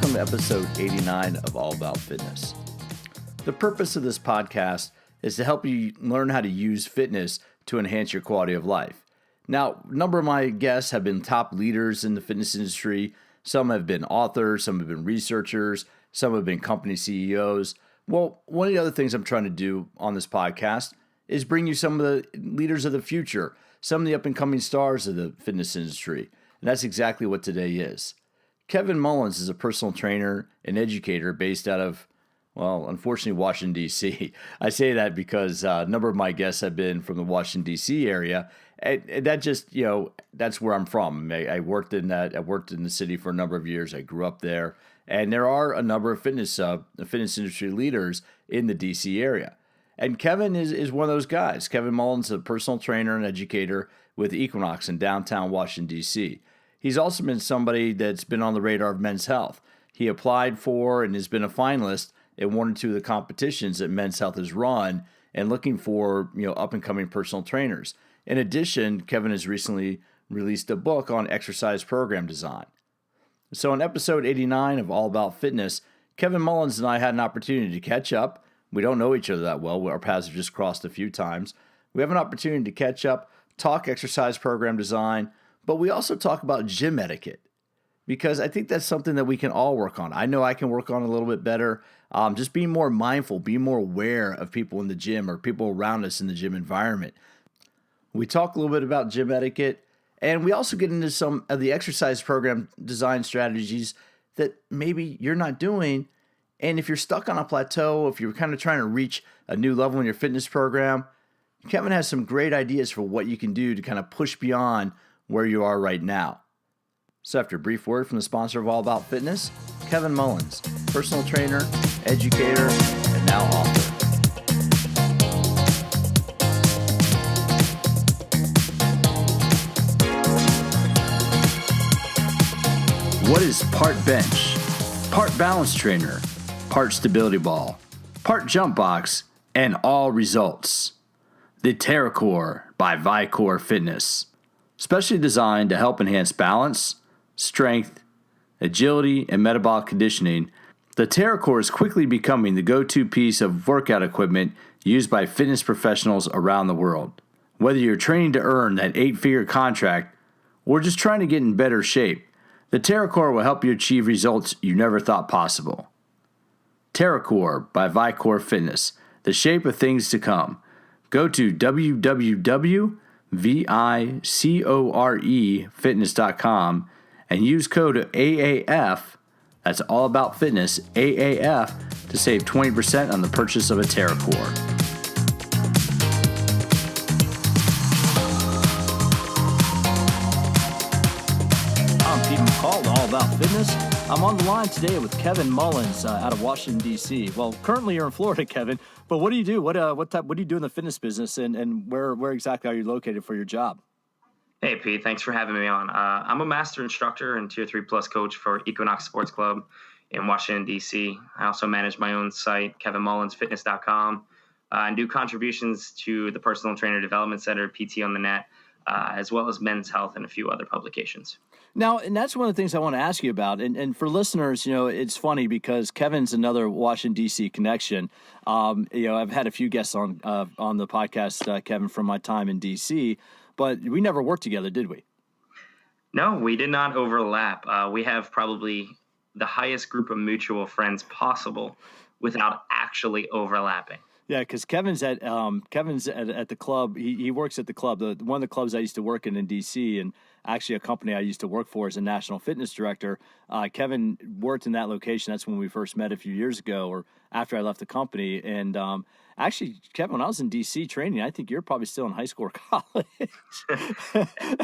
welcome to episode 89 of All About Fitness. The purpose of this podcast is to help you learn how to use fitness to enhance your quality of life. Now, a number of my guests have been top leaders in the fitness industry. Some have been authors, some have been researchers, some have been company CEOs. Well, one of the other things I'm trying to do on this podcast is bring you some of the leaders of the future, some of the up-and-coming stars of the fitness industry. And that's exactly what today is. Kevin Mullins is a personal trainer and educator based out of, well, unfortunately, Washington, D.C. I say that because a number of my guests have been from the Washington, D.C. area. And that just, that's where I'm from. I worked in the city for a number of years. I grew up there. And there are a number of fitness industry leaders in the D.C. area. And Kevin is one of those guys. Kevin Mullins is a personal trainer and educator with Equinox in downtown Washington, D.C. He's also been somebody that's been on the radar of Men's Health. He applied for and has been a finalist in one or two of the competitions that Men's Health has run and looking for, up-and-coming personal trainers. In addition, Kevin has recently released a book on exercise program design. So in episode 89 of All About Fitness, Kevin Mullins and I had an opportunity to catch up. We don't know each other that well. Our paths have just crossed a few times. We have an opportunity to catch up, talk exercise program design, but we also talk about gym etiquette because I think that's something that we can all work on. I know I can work on a little bit better. Just being more mindful, being more aware of people in the gym or people around us in the gym environment. We talk a little bit about gym etiquette, and we also get into some of the exercise program design strategies that maybe you're not doing. And if you're stuck on a plateau, if you're kind of trying to reach a new level in your fitness program, Kevin has some great ideas for what you can do to kind of push beyond where you are right now. So after a brief word from the sponsor of All About Fitness, Kevin Mullins, personal trainer, educator, and now author. What is part bench, part balance trainer, part stability ball, part jump box, and all results? The Terra by Vicor Fitness. Specially designed to help enhance balance, strength, agility, and metabolic conditioning, the Terra is quickly becoming the go-to piece of workout equipment used by fitness professionals around the world. Whether you're training to earn that 8-figure contract or just trying to get in better shape, the Terra will help you achieve results you never thought possible. Terra by Vicor Fitness, the shape of things to come. Go to www.vicorefitness.com and use code AAF, that's All About Fitness, AAF, to save 20% on the purchase of a Terra. I'm Pete McCall, All About Fitness. I'm on the line today with Kevin Mullins out of Washington, D.C. Well, currently you're in Florida, Kevin, but what do you do? What do you do in the fitness business, and where exactly are you located for your job? Hey, Pete, thanks for having me on. I'm a master instructor and Tier 3 Plus coach for Equinox Sports Club in Washington, D.C. I also manage my own site, kevinmullinsfitness.com, and do contributions to the Personal Trainer Development Center, PT on the Net, as well as Men's Health and a few other publications. Now, and that's one of the things I want to ask you about. And for listeners, it's funny because Kevin's another Washington, D.C. connection. I've had a few guests on the podcast, Kevin, from my time in D.C., but we never worked together, did we? No, we did not overlap. We have probably the highest group of mutual friends possible without actually overlapping. Yeah, because Kevin's at the club. He works at the club, one of the clubs I used to work in D.C., and actually a company I used to work for as a national fitness director. Kevin worked in that location. That's when we first met a few years ago, or after I left the company. And actually, Kevin, when I was in D.C. training, I think you're probably still in high school or college,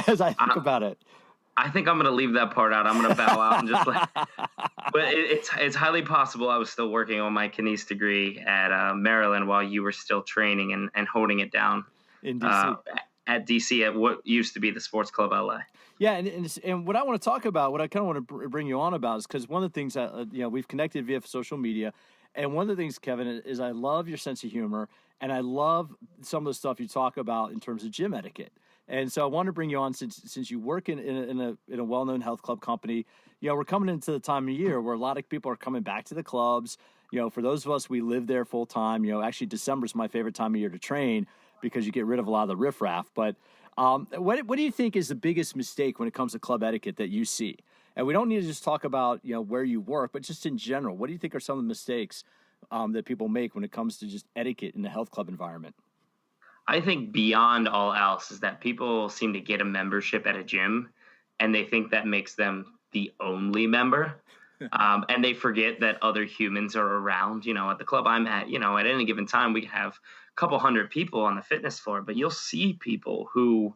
as I think about it. I think I'm going to leave that part out. I'm going to bow out and just but it's highly possible I was still working on my kines degree at Maryland while you were still training and holding it down in DC. At DC at what used to be the Sports Club LA. Yeah, and what I want to talk about, what I kind of want to bring you on about is because one of the things that we've connected via social media, and one of the things, Kevin, is I love your sense of humor, and I love some of the stuff you talk about in terms of gym etiquette. And so I want to bring you on since you work in a well-known health club company. we're coming into the time of year where a lot of people are coming back to the clubs. For those of us, we live there full time. Actually, December is my favorite time of year to train because you get rid of a lot of the riffraff. But what do you think is the biggest mistake when it comes to club etiquette that you see? And we don't need to just talk about, where you work, but just in general, what do you think are some of the mistakes that people make when it comes to just etiquette in the health club environment? I think beyond all else is that people seem to get a membership at a gym and they think that makes them the only member. And they forget that other humans are around. At the club I'm at, at any given time, we have a couple hundred people on the fitness floor, but you'll see people who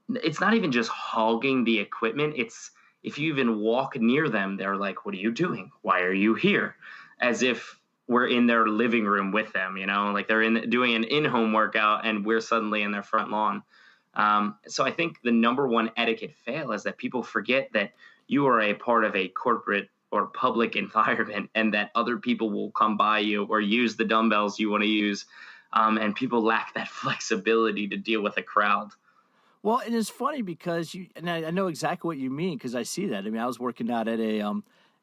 it's not even just hogging the equipment. It's if you even walk near them, they're like, "What are you doing? Why are you here?" As if we're in their living room with them, like they're doing an in-home workout and we're suddenly in their front lawn. So I think the number one etiquette fail is that people forget that you are a part of a corporate or public environment and that other people will come by you or use the dumbbells you want to use. And people lack that flexibility to deal with a crowd. Well, and it's funny because I know exactly what you mean because I see that. I mean, I was working out at a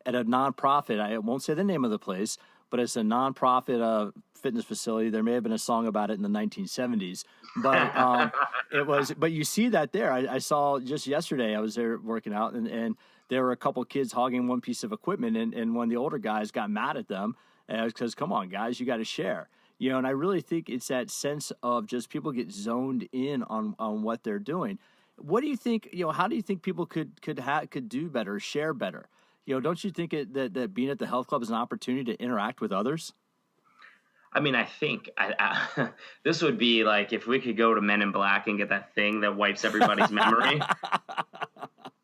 nonprofit. I won't say the name of the place, but it's a nonprofit fitness facility. There may have been a song about it in the 1970s, but it was. But you see that there. I saw just yesterday. I was there working out, and there were a couple kids hogging one piece of equipment, and one of the older guys got mad at them because, come on, guys, you got to share. And I really think it's that sense of just people get zoned in on what they're doing. What do you think? How do you think people could do better, share better? Don't you think that being at the health club is an opportunity to interact with others? I mean, I think this would be like if we could go to Men in Black and get that thing that wipes everybody's memory.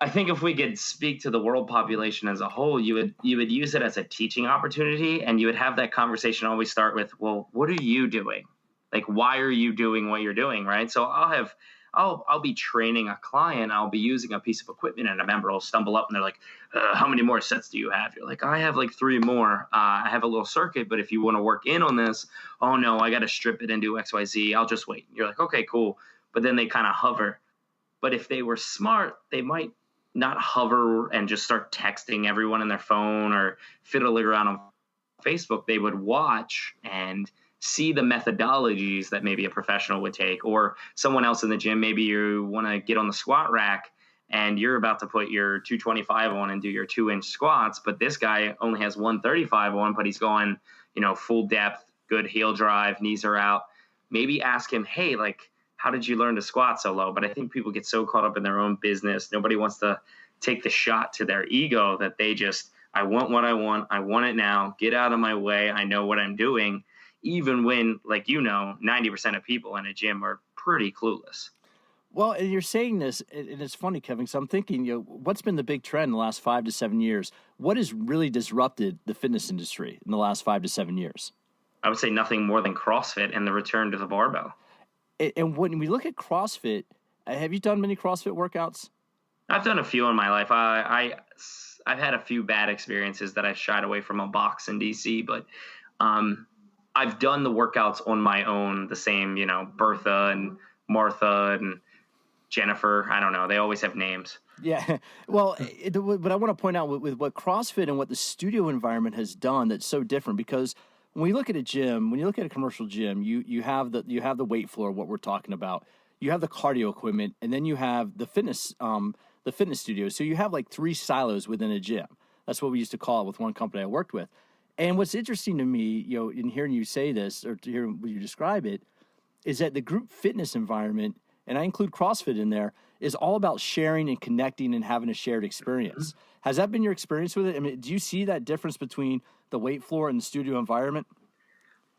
I think if we could speak to the world population as a whole, you would use it as a teaching opportunity, and you would have that conversation always start with, well, what are you doing? Like, why are you doing what you're doing, right? So I'll be training a client. I'll be using a piece of equipment, and a member will stumble up, and they're like, how many more sets do you have? You're like, I have like 3 more. I have a little circuit, but if you want to work in on this, oh, no, I got to strip it and do XYZ. I'll just wait. You're like, okay, cool. But then they kind of hover. But if they were smart, they might not hover and just start texting everyone in their phone or fiddling around on Facebook. They would watch and see the methodologies that maybe a professional would take, or someone else in the gym. Maybe you want to get on the squat rack and you're about to put your 225 on and do your 2-inch squats, but this guy only has 135 on, but he's going, full depth, good heel drive, knees are out. Maybe ask him, hey, like, how did you learn to squat so low? But I think people get so caught up in their own business. Nobody wants to take the shot to their ego that they just, I want what I want it now, get out of my way, I know what I'm doing, even when, like, 90% of people in a gym are pretty clueless. Well, and you're saying this, and it's funny, Kevin, so I'm thinking, what's been the big trend in the last 5 to 7 years? What has really disrupted the fitness industry in the last 5 to 7 years? I would say nothing more than CrossFit and the return to the barbell. And when we look at CrossFit, have you done many CrossFit workouts? I've done a few in my life. I've had a few bad experiences that I shied away from a box in DC, but I've done the workouts on my own, the same, Bertha and Martha and Jennifer. I don't know. They always have names. Yeah. Well, but I want to point out with what CrossFit and what the studio environment has done that's so different, because when you look at a gym, when you look at a commercial gym, you have the weight floor, what we're talking about. You have the cardio equipment, and then you have the fitness studio. So you have like 3 silos within a gym. That's what we used to call it with one company I worked with. And what's interesting to me, in hearing you say this or to hear you describe it, is that the group fitness environment, and I include CrossFit in there, is all about sharing and connecting and having a shared experience. Has that been your experience with it? I mean, do you see that difference between the weight floor and the studio environment?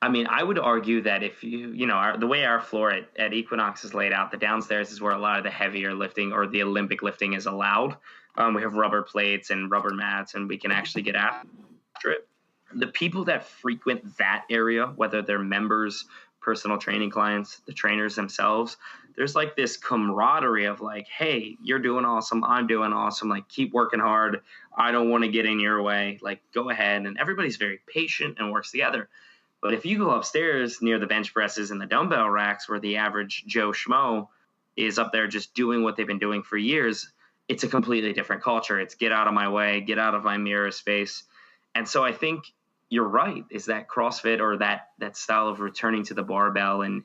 I mean, I would argue that if the way our floor at Equinox is laid out, the downstairs is where a lot of the heavier lifting or the Olympic lifting is allowed. We have rubber plates and rubber mats, and we can actually get after it. The people that frequent that area, whether they're members, personal training clients, the trainers themselves, there's like this camaraderie of like, hey, you're doing awesome, I'm doing awesome, like keep working hard, I don't want to get in your way, like go ahead. And everybody's very patient and works together. But if you go upstairs near the bench presses and the dumbbell racks where the average Joe Schmo is up there just doing what they've been doing for years, it's a completely different culture. It's get out of my way, get out of my mirror space. And so I think you're right, is that CrossFit or that style of returning to the barbell and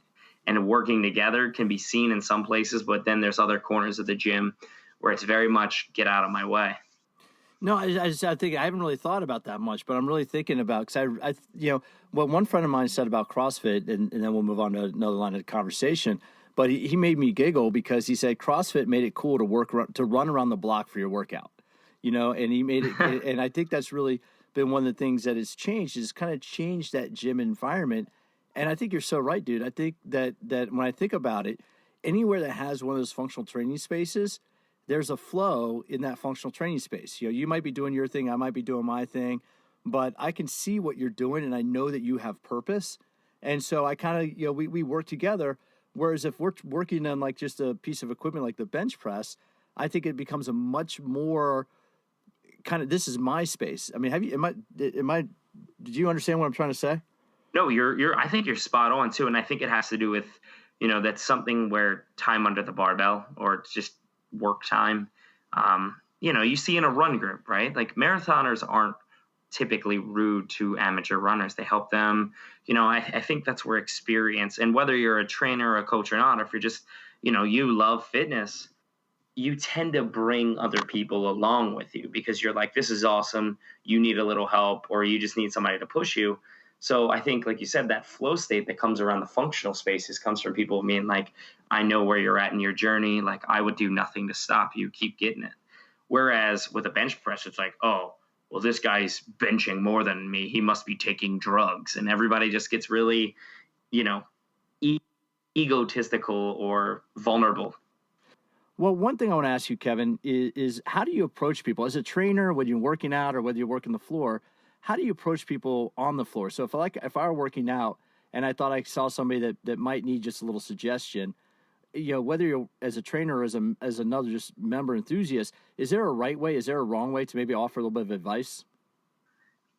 working together can be seen in some places, but then there's other corners of the gym where it's very much get out of my way. No, I think I haven't really thought about that much, but I'm really thinking about, because what one friend of mine said about CrossFit, and then we'll move on to another line of conversation. But he made me giggle because he said CrossFit made it cool to run around the block for your workout, and he made it, and I think that's really been one of the things that has changed, is kind of changed that gym environment. And I think you're so right, dude. I think that when I think about it, anywhere that has one of those functional training spaces, there's a flow in that functional training space. You might be doing your thing, I might be doing my thing, but I can see what you're doing, and I know that you have purpose. And so I kind of, we work together. Whereas if we're working on like just a piece of equipment like the bench press, I think it becomes a much more kind of, this is my space. I mean, did you understand what I'm trying to say? No, I think you're spot on too. And I think it has to do with, that's something where time under the barbell or just work time, you see in a run group, right? Like marathoners aren't typically rude to amateur runners. They help them. I think that's where experience, and whether you're a trainer or a coach or not, if you're just, you love fitness, you tend to bring other people along with you because you're like, this is awesome. You need a little help, or you just need somebody to push you. So I think, like you said, that flow state that comes around the functional spaces comes from people being like, I know where you're at in your journey. Like, I would do nothing to stop you. Keep getting it. Whereas with a bench press, it's like, oh, well, this guy's benching more than me. He must be taking drugs. And everybody just gets really, egotistical or vulnerable. Well, one thing I want to ask you, Kevin, is how do you approach people as a trainer, when you're working out or whether you're working the floor? How do you approach people on the floor? So if I were working out and I thought I saw somebody that might need just a little suggestion, whether you're as a trainer or as another just member enthusiast, is there a right way? Is there a wrong way to maybe offer a little bit of advice?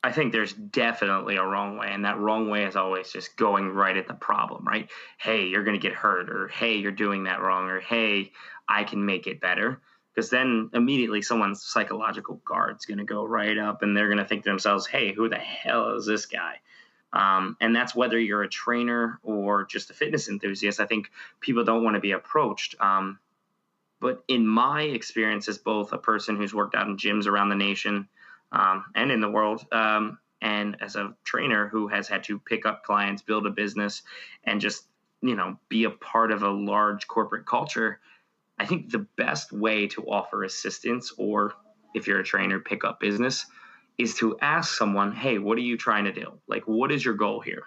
I think there's definitely a wrong way, and that wrong way is always just going right at the problem, right? Hey, you're going to get hurt, or hey, you're doing that wrong, or hey, I can make it better. Because then immediately someone's psychological guard's going to go right up, and they're going to think to themselves, hey, who the hell is this guy? And that's whether you're a trainer or just a fitness enthusiast. I think people don't want to be approached. But in my experience as both a person who's worked out in gyms around the nation and in the world, and as a trainer who has had to pick up clients, build a business, and just, be a part of a large corporate culture, I think the best way to offer assistance, or if you're a trainer, pick up business, is to ask someone, hey, what are you trying to do? Like, what is your goal here?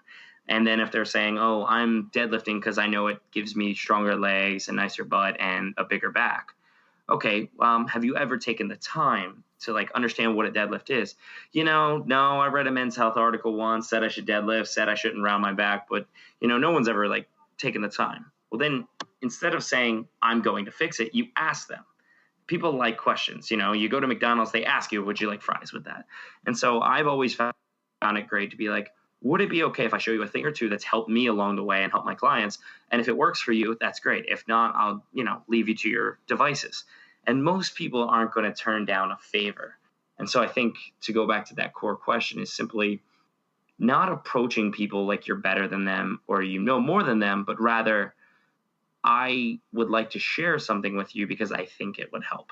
And then if they're saying, oh, I'm deadlifting because I know it gives me stronger legs, a nicer butt, and a bigger back. Okay, have you ever taken the time to understand what a deadlift is? No, I read a Men's Health article once, said I should deadlift, said I shouldn't round my back, but no one's ever taken the time. Well, then instead of saying I'm going to fix it, you ask them. People like questions. You go to McDonald's, they ask you, would you like fries with that? And so I've always found it great to be like, would it be okay if I show you a thing or two that's helped me along the way and help my clients? And if it works for you, that's great. If not, I'll, leave you to your devices. And most people aren't going to turn down a favor. And so I think to go back to that core question is simply not approaching people like you're better than them or you know more than them, but rather, I would like to share something with you because I think it would help.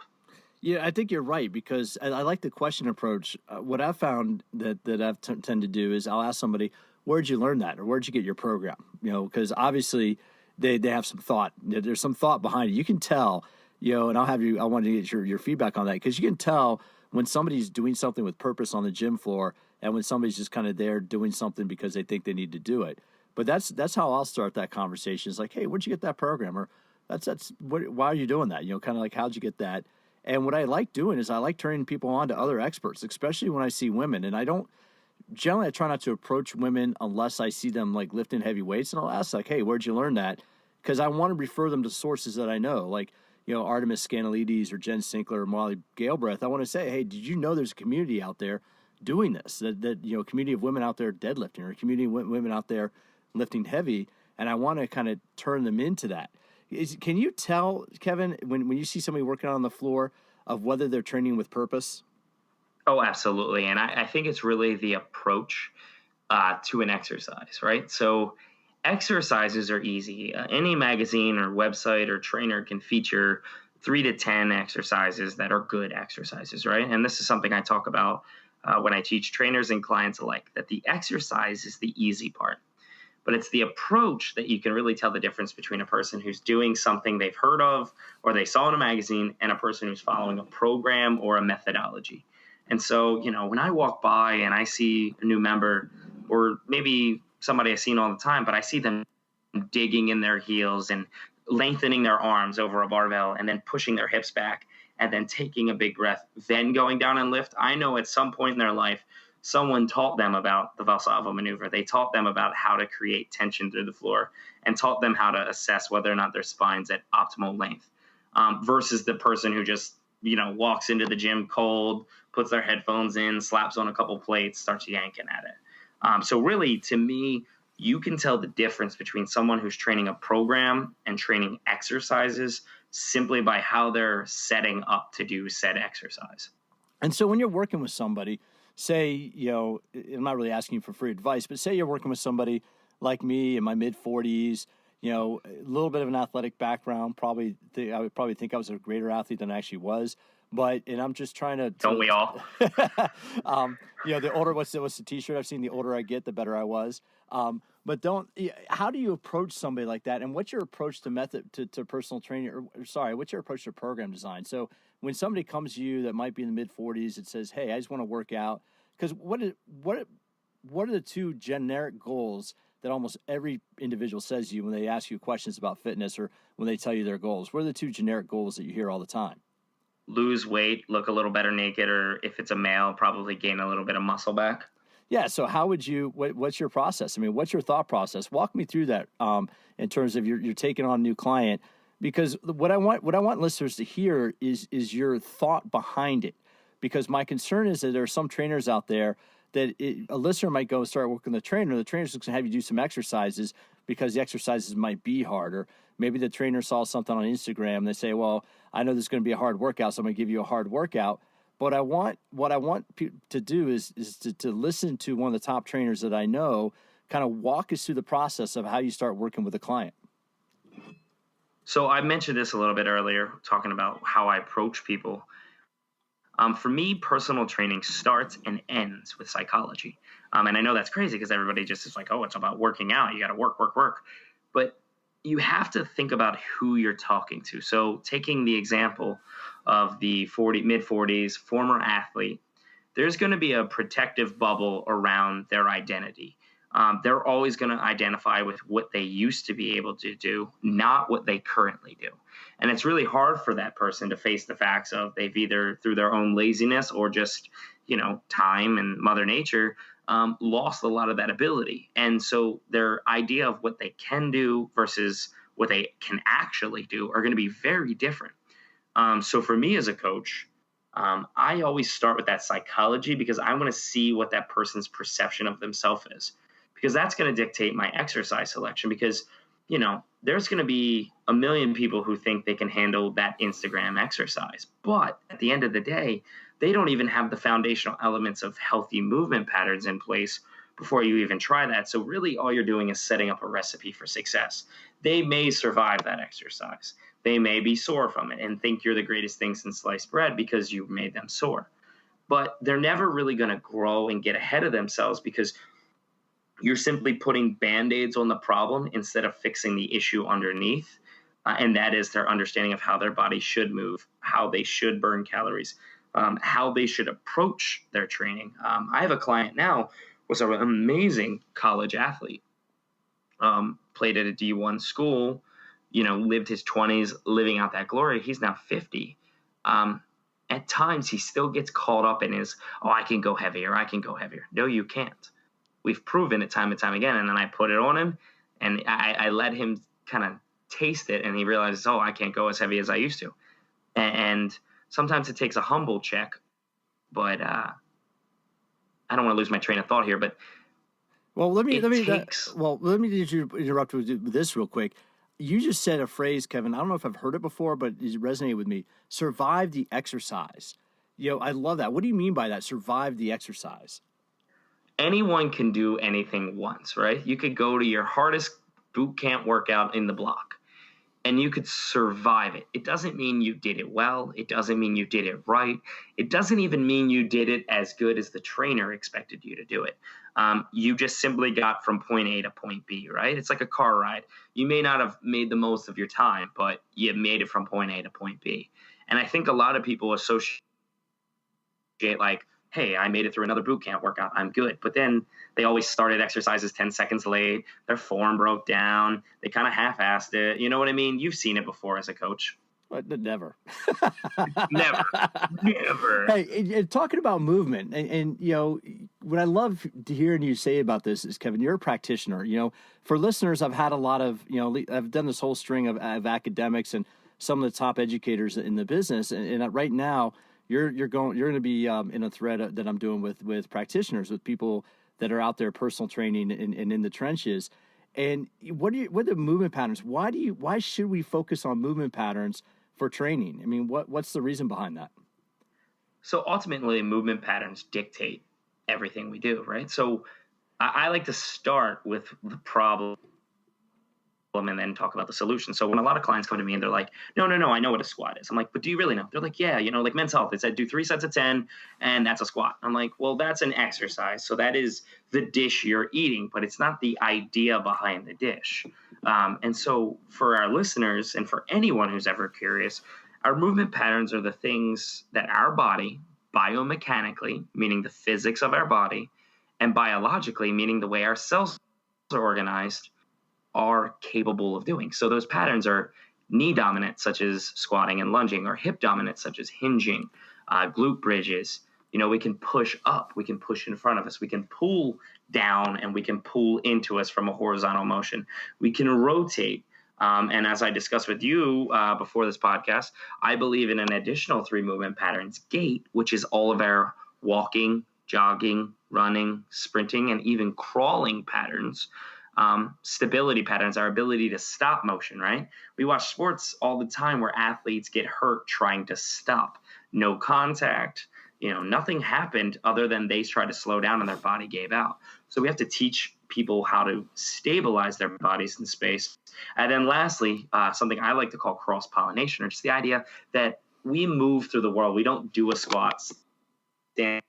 Yeah, I think you're right, because I like the question approach. What I've found that I've tend to do is I'll ask somebody, where'd you learn that? Or where'd you get your program? Because obviously they have some thought. There's some thought behind it. You can tell, and I want to get your feedback on that, because you can tell when somebody's doing something with purpose on the gym floor and when somebody's just kind of there doing something because they think they need to do it. But that's how I'll start that conversation. It's like, hey, where'd you get that program? Or why are you doing that? Kind of like, how'd you get that? And what I like doing is I like turning people on to other experts, especially when I see women. And I try not to approach women unless I see them lifting heavy weights. And I'll ask hey, where'd you learn that? Because I want to refer them to sources that I know, like, Artemis Scanalides or Jen Sinkler or Molly Galbraith. I want to say, hey, did you know there's a community out there doing this? That community of women out there deadlifting, or a community of women out there lifting heavy, and I want to kind of turn them into that. Can you tell, Kevin, when you see somebody working out on the floor, of whether they're training with purpose? Oh, absolutely. And I think it's really the approach to an exercise, right? So exercises are easy. Any magazine or website or trainer can feature 3 to 10 exercises that are good exercises, right? And this is something I talk about when I teach trainers and clients alike, that the exercise is the easy part. But it's the approach that you can really tell the difference between a person who's doing something they've heard of or they saw in a magazine and a person who's following a program or a methodology. And so, when I walk by and I see a new member, or maybe somebody I've seen all the time, but I see them digging in their heels and lengthening their arms over a barbell and then pushing their hips back and then taking a big breath, then going down and lift. I know at some point in their life, someone taught them about the Valsalva maneuver. They taught them about how to create tension through the floor and taught them how to assess whether or not their spine's at optimal length, versus the person who just, walks into the gym cold, puts their headphones in, slaps on a couple plates, starts yanking at it. So really, to me, you can tell the difference between someone who's training a program and training exercises simply by how they're setting up to do said exercise. And so when you're working with somebody, say, I'm not really asking you for free advice, but say you're working with somebody like me in my mid-40s, a little bit of an athletic background. I would probably think I was a greater athlete than I actually was. And I'm just trying to Don't we all? The older, what's the T-shirt I've seen? The older I get, the better I was. But how do you approach somebody like that? And what's your approach to personal training? What's your approach to program design? So when somebody comes to you that might be in the mid 40s, it says, "Hey, I just want to work out." Because what are the two generic goals that almost every individual says to you when they ask you questions about fitness or when they tell you their goals? What are the two generic goals that you hear all the time? Lose weight, look a little better naked, or if it's a male, probably gain a little bit of muscle back. Yeah. So how would what's your process? I mean, what's your thought process? Walk me through that in terms of you're taking on a new client, because what I want listeners to hear is your thought behind it. Because my concern is that there are some trainers out there that a listener might go and start working with the trainer. The trainer's going to have you do some exercises because the exercises might be harder. Maybe the trainer saw something on Instagram and they say, well, I know this is going to be a hard workout, so I'm going to give you a hard workout. But what I want to do is to listen to one of the top trainers that I know, kind of walk us through the process of how you start working with a client. So I mentioned this a little bit earlier, talking about how I approach people. For me, personal training starts and ends with psychology. And I know that's crazy because everybody just is like, oh, it's about working out. You got to work. But you have to think about who you're talking to. So taking the example of the mid-40s former athlete, there's going to be a protective bubble around their identity. They're always going to identify with what they used to be able to do, not what they currently do. And it's really hard for that person to face the facts of they've either through their own laziness or just, time and Mother Nature lost a lot of that ability. And so their idea of what they can do versus what they can actually do are going to be very different. So for me as a coach, I always start with that psychology because I want to see what that person's perception of themselves is, because that's going to dictate my exercise selection. Because, there's going to be a million people who think they can handle that Instagram exercise. But at the end of the day, they don't even have the foundational elements of healthy movement patterns in place before you even try that. So really all you're doing is setting up a recipe for success. They may survive that exercise. They may be sore from it and think you're the greatest thing since sliced bread because you made them sore. But they're never really going to grow and get ahead of themselves because you're simply putting Band-Aids on the problem instead of fixing the issue underneath. And that is their understanding of how their body should move, how they should burn calories, how they should approach their training. I have a client now who's an amazing college athlete, played at a D1 school, lived his 20s, living out that glory. He's now 50. At times, he still gets caught up in his, I can go heavier. No, you can't. We've proven it time and time again. And then I put it on him, and I let him kind of taste it, and he realizes, I can't go as heavy as I used to. And sometimes it takes a humble check, but I don't want to lose my train of thought here. But let me interrupt with this real quick. you just said a phrase, Kevin. I don't know if I've heard it before, but it resonated with me. Survive the exercise. I love that. What do you mean by that? Survive the exercise. Anyone can do anything once, right? You could go to your hardest boot camp workout in the block and you could survive it. It doesn't mean you did it well. It doesn't mean you did it right. It doesn't even mean you did it as good as the trainer expected you to do it. You just simply got from point A to point B, right? It's like a car ride. You may not have made the most of your time, but you made it from point A to point B. And I think a lot of people associate like, hey, I made it through another boot camp workout, I'm good. But then they always started exercises 10 seconds late. Their form broke down. They kind of half-assed it. You know what I mean? You've seen it before as a coach. Never. Never. Hey, talking about movement, and what I love to hearing you say about this is, Kevin, you're a practitioner. For listeners, I've had a lot of, I've done this whole string of academics and some of the top educators in the business, and right now, you're going to be in a thread that I'm doing with practitioners, with people that are out there personal training and in the trenches. And what are the movement patterns? Why should we focus on movement patterns for training? I mean, what's the reason behind that? So ultimately, movement patterns dictate everything we do, right? So I like to start with the problem and then talk about the solution. So when a lot of clients come to me and they're like, no, I know what a squat is. I'm like, but do you really know? They're like, yeah, like Men's Health, it said do 3 sets of 10 and that's a squat. I'm like, well, that's an exercise. So that is the dish you're eating, but it's not the idea behind the dish. And so for our listeners and for anyone who's ever curious, our movement patterns are the things that our body biomechanically, meaning the physics of our body, and biologically, meaning the way our cells are organized, are capable of doing. So those patterns are knee dominant, such as squatting and lunging, or hip dominant, such as hinging, glute bridges. We can push up, we can push in front of us, we can pull down, and we can pull into us from a horizontal motion. We can rotate. And as I discussed with you before this podcast, I believe in an additional 3 movement patterns: gait, which is all of our walking, jogging, running, sprinting, and even crawling patterns. Stability patterns, our ability to stop motion, right? We watch sports all the time where athletes get hurt trying to stop. No contact, nothing happened other than they tried to slow down and their body gave out. So we have to teach people how to stabilize their bodies in space. And then lastly, something I like to call cross-pollination, or just the idea that we move through the world. We don't do a squat, stand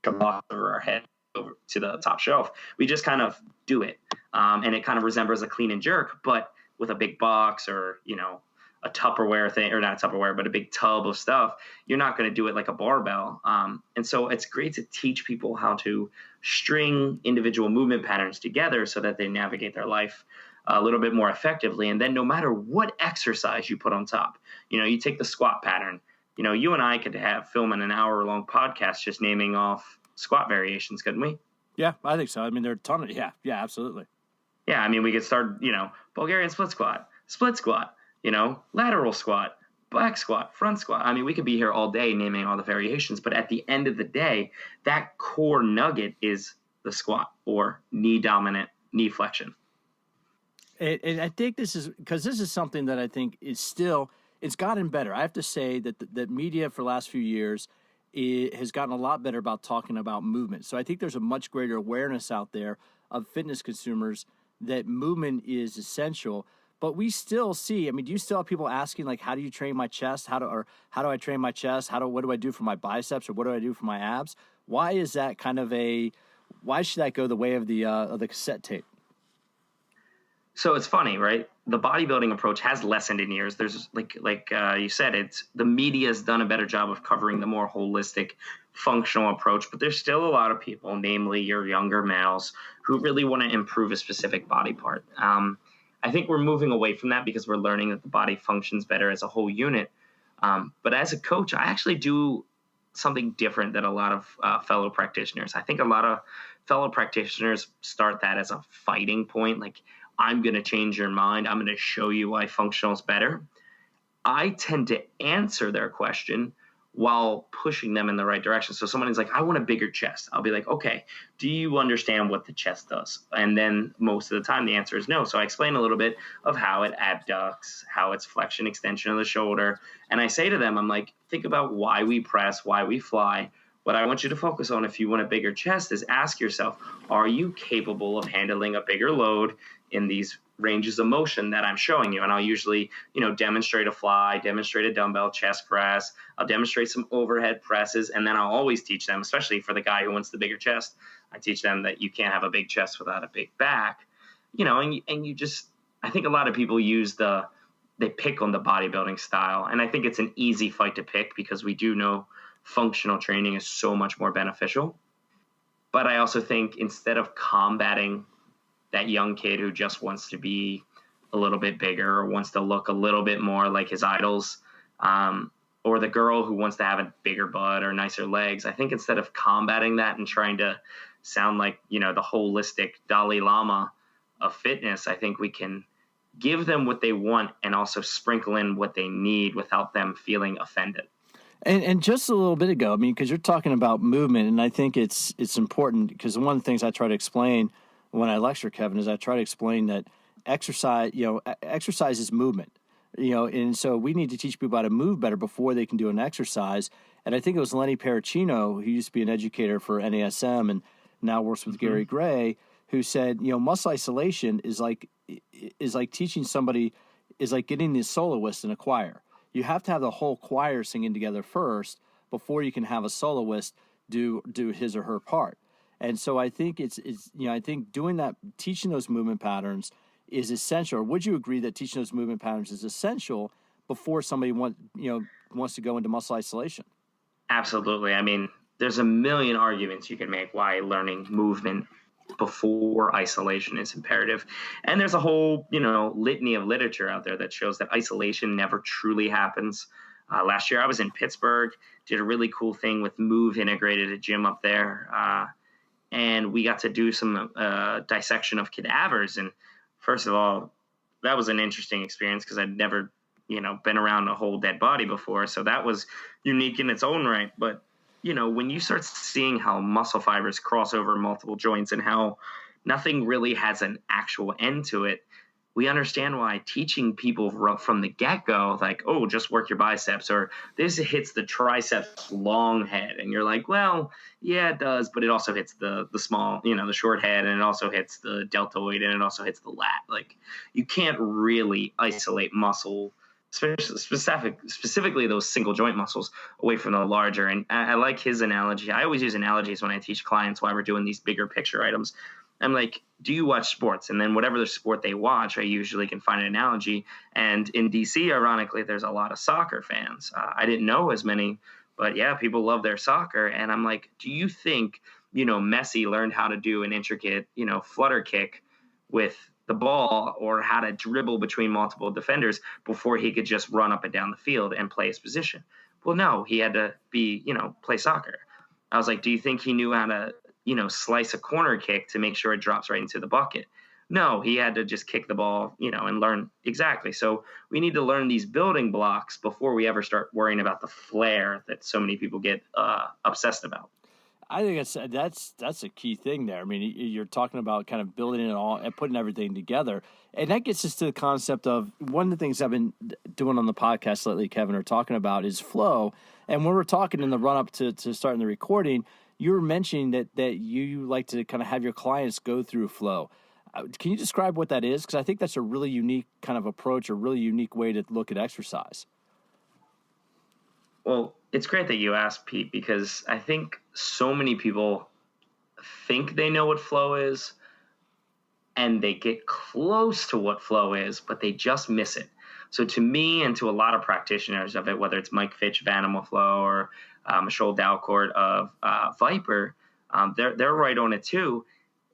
over our head over to the top shelf. We just kind of do it. And it kind of resembles a clean and jerk, but with a big box or, a Tupperware thing, or not a Tupperware, but a big tub of stuff. You're not going to do it like a barbell. And so it's great to teach people how to string individual movement patterns together so that they navigate their life a little bit more effectively. And then no matter what exercise you put on top, you take the squat pattern, you and I could film an hour-long podcast just naming off squat variations, couldn't we? Yeah, I think so. I mean, there are a ton of, yeah, absolutely. Yeah, I mean, we could start, Bulgarian split squat, lateral squat, back squat, front squat. I mean, we could be here all day naming all the variations, but at the end of the day, that core nugget is the squat or knee dominant knee flexion. And I think this is something that I think is still, it's gotten better. I have to say that media for the last few years, it has gotten a lot better about talking about movement. So I think there's a much greater awareness out there of fitness consumers that movement is essential. But we still see, I mean, do you still have people asking, like, how do you train my chest? How do I train my chest? What do I do for my biceps, or what do I do for my abs? Why is that why should that go the way of the cassette tape? So it's funny, right? The bodybuilding approach has lessened in years. There's like you said, the media's done a better job of covering the more holistic, functional approach, but there's still a lot of people, namely your younger males, who really want to improve a specific body part. I think we're moving away from that because we're learning that the body functions better as a whole unit. But as a coach, I actually do something different than a lot of fellow practitioners. I think a lot of fellow practitioners start that as a fighting point, like, I'm going to change your mind. I'm going to show you why functional is better. I tend to answer their question while pushing them in the right direction. So someone is like, I want a bigger chest. I'll be like, okay, do you understand what the chest does? And then most of the time the answer is no. So I explain a little bit of how it abducts, how it's flexion, extension of the shoulder. And I say to them, I'm like, think about why we press, why we fly. What I want you to focus on if you want a bigger chest is ask yourself, are you capable of handling a bigger load in these ranges of motion that I'm showing you? And I'll usually, demonstrate a fly, demonstrate a dumbbell chest press. I'll demonstrate some overhead presses. And then I'll always teach them, especially for the guy who wants the bigger chest, I teach them that you can't have a big chest without a big back, and you just, I think a lot of people they pick on the bodybuilding style. And I think it's an easy fight to pick because we do know functional training is so much more beneficial. But I also think instead of combating that young kid who just wants to be a little bit bigger or wants to look a little bit more like his idols, or the girl who wants to have a bigger butt or nicer legs, I think instead of combating that and trying to sound like, the holistic Dalai Lama of fitness, I think we can give them what they want and also sprinkle in what they need without them feeling offended. And just a little bit ago, because you're talking about movement, and I think it's important because one of the things I try to explain when I lecture, Kevin, is I try to explain that exercise is movement, and so we need to teach people how to move better before they can do an exercise. And I think it was Lenny Paracino, who used to be an educator for NASM and now works with Gary Gray, who said, muscle isolation is like teaching somebody, is like getting the soloist in a choir. You have to have the whole choir singing together first before you can have a soloist do his or her part. And so I think I think doing that, teaching those movement patterns is essential. Or would you agree that teaching those movement patterns is essential before somebody wants to go into muscle isolation? Absolutely. There's a million arguments you can make why learning movement before isolation is imperative. And there's a whole, litany of literature out there that shows that isolation never truly happens. Last year I was in Pittsburgh, did a really cool thing with Move Integrated, a gym up there. And we got to do some dissection of cadavers. And first of all, that was an interesting experience because I'd never, been around a whole dead body before. So that was unique in its own right. But when you start seeing how muscle fibers cross over multiple joints and how nothing really has an actual end to it, we understand why teaching people from the get-go, like, oh, just work your biceps, or this hits the triceps long head. And you're like, well, yeah, it does, but it also hits the small, the short head, and it also hits the deltoid, and it also hits the lat. Like, you can't really isolate muscle, specifically those single joint muscles, away from the larger. And I like his analogy. I always use analogies when I teach clients while we're doing these bigger picture items. I'm like, do you watch sports? And then whatever the sport they watch, I usually can find an analogy. And in DC, ironically, there's a lot of soccer fans. I didn't know as many, but yeah, people love their soccer. And I'm like, do you think, Messi learned how to do an intricate, flutter kick with the ball, or how to dribble between multiple defenders before he could just run up and down the field and play his position? Well, no, he had to play soccer. I was like, do you think he knew how to, slice a corner kick to make sure it drops right into the bucket? No, he had to just kick the ball, and learn exactly. So we need to learn these building blocks before we ever start worrying about the flair that so many people get obsessed about. I think that's a key thing there. You're talking about kind of building it all and putting everything together. And that gets us to the concept of one of the things I've been doing on the podcast lately, Kevin, or talking about is flow. And when we're talking in the run-up to starting the recording, you were mentioning that you like to kind of have your clients go through flow. Can you describe what that is? Because I think that's a really unique kind of approach, a really unique way to look at exercise. Well, it's great that you asked, Pete, because I think so many people think they know what flow is, and they get close to what flow is, but they just miss it. So to me and to a lot of practitioners of it, whether it's Mike Fitch of Animal Flow or Michelle Dalcourt of Viper, they're right on it too.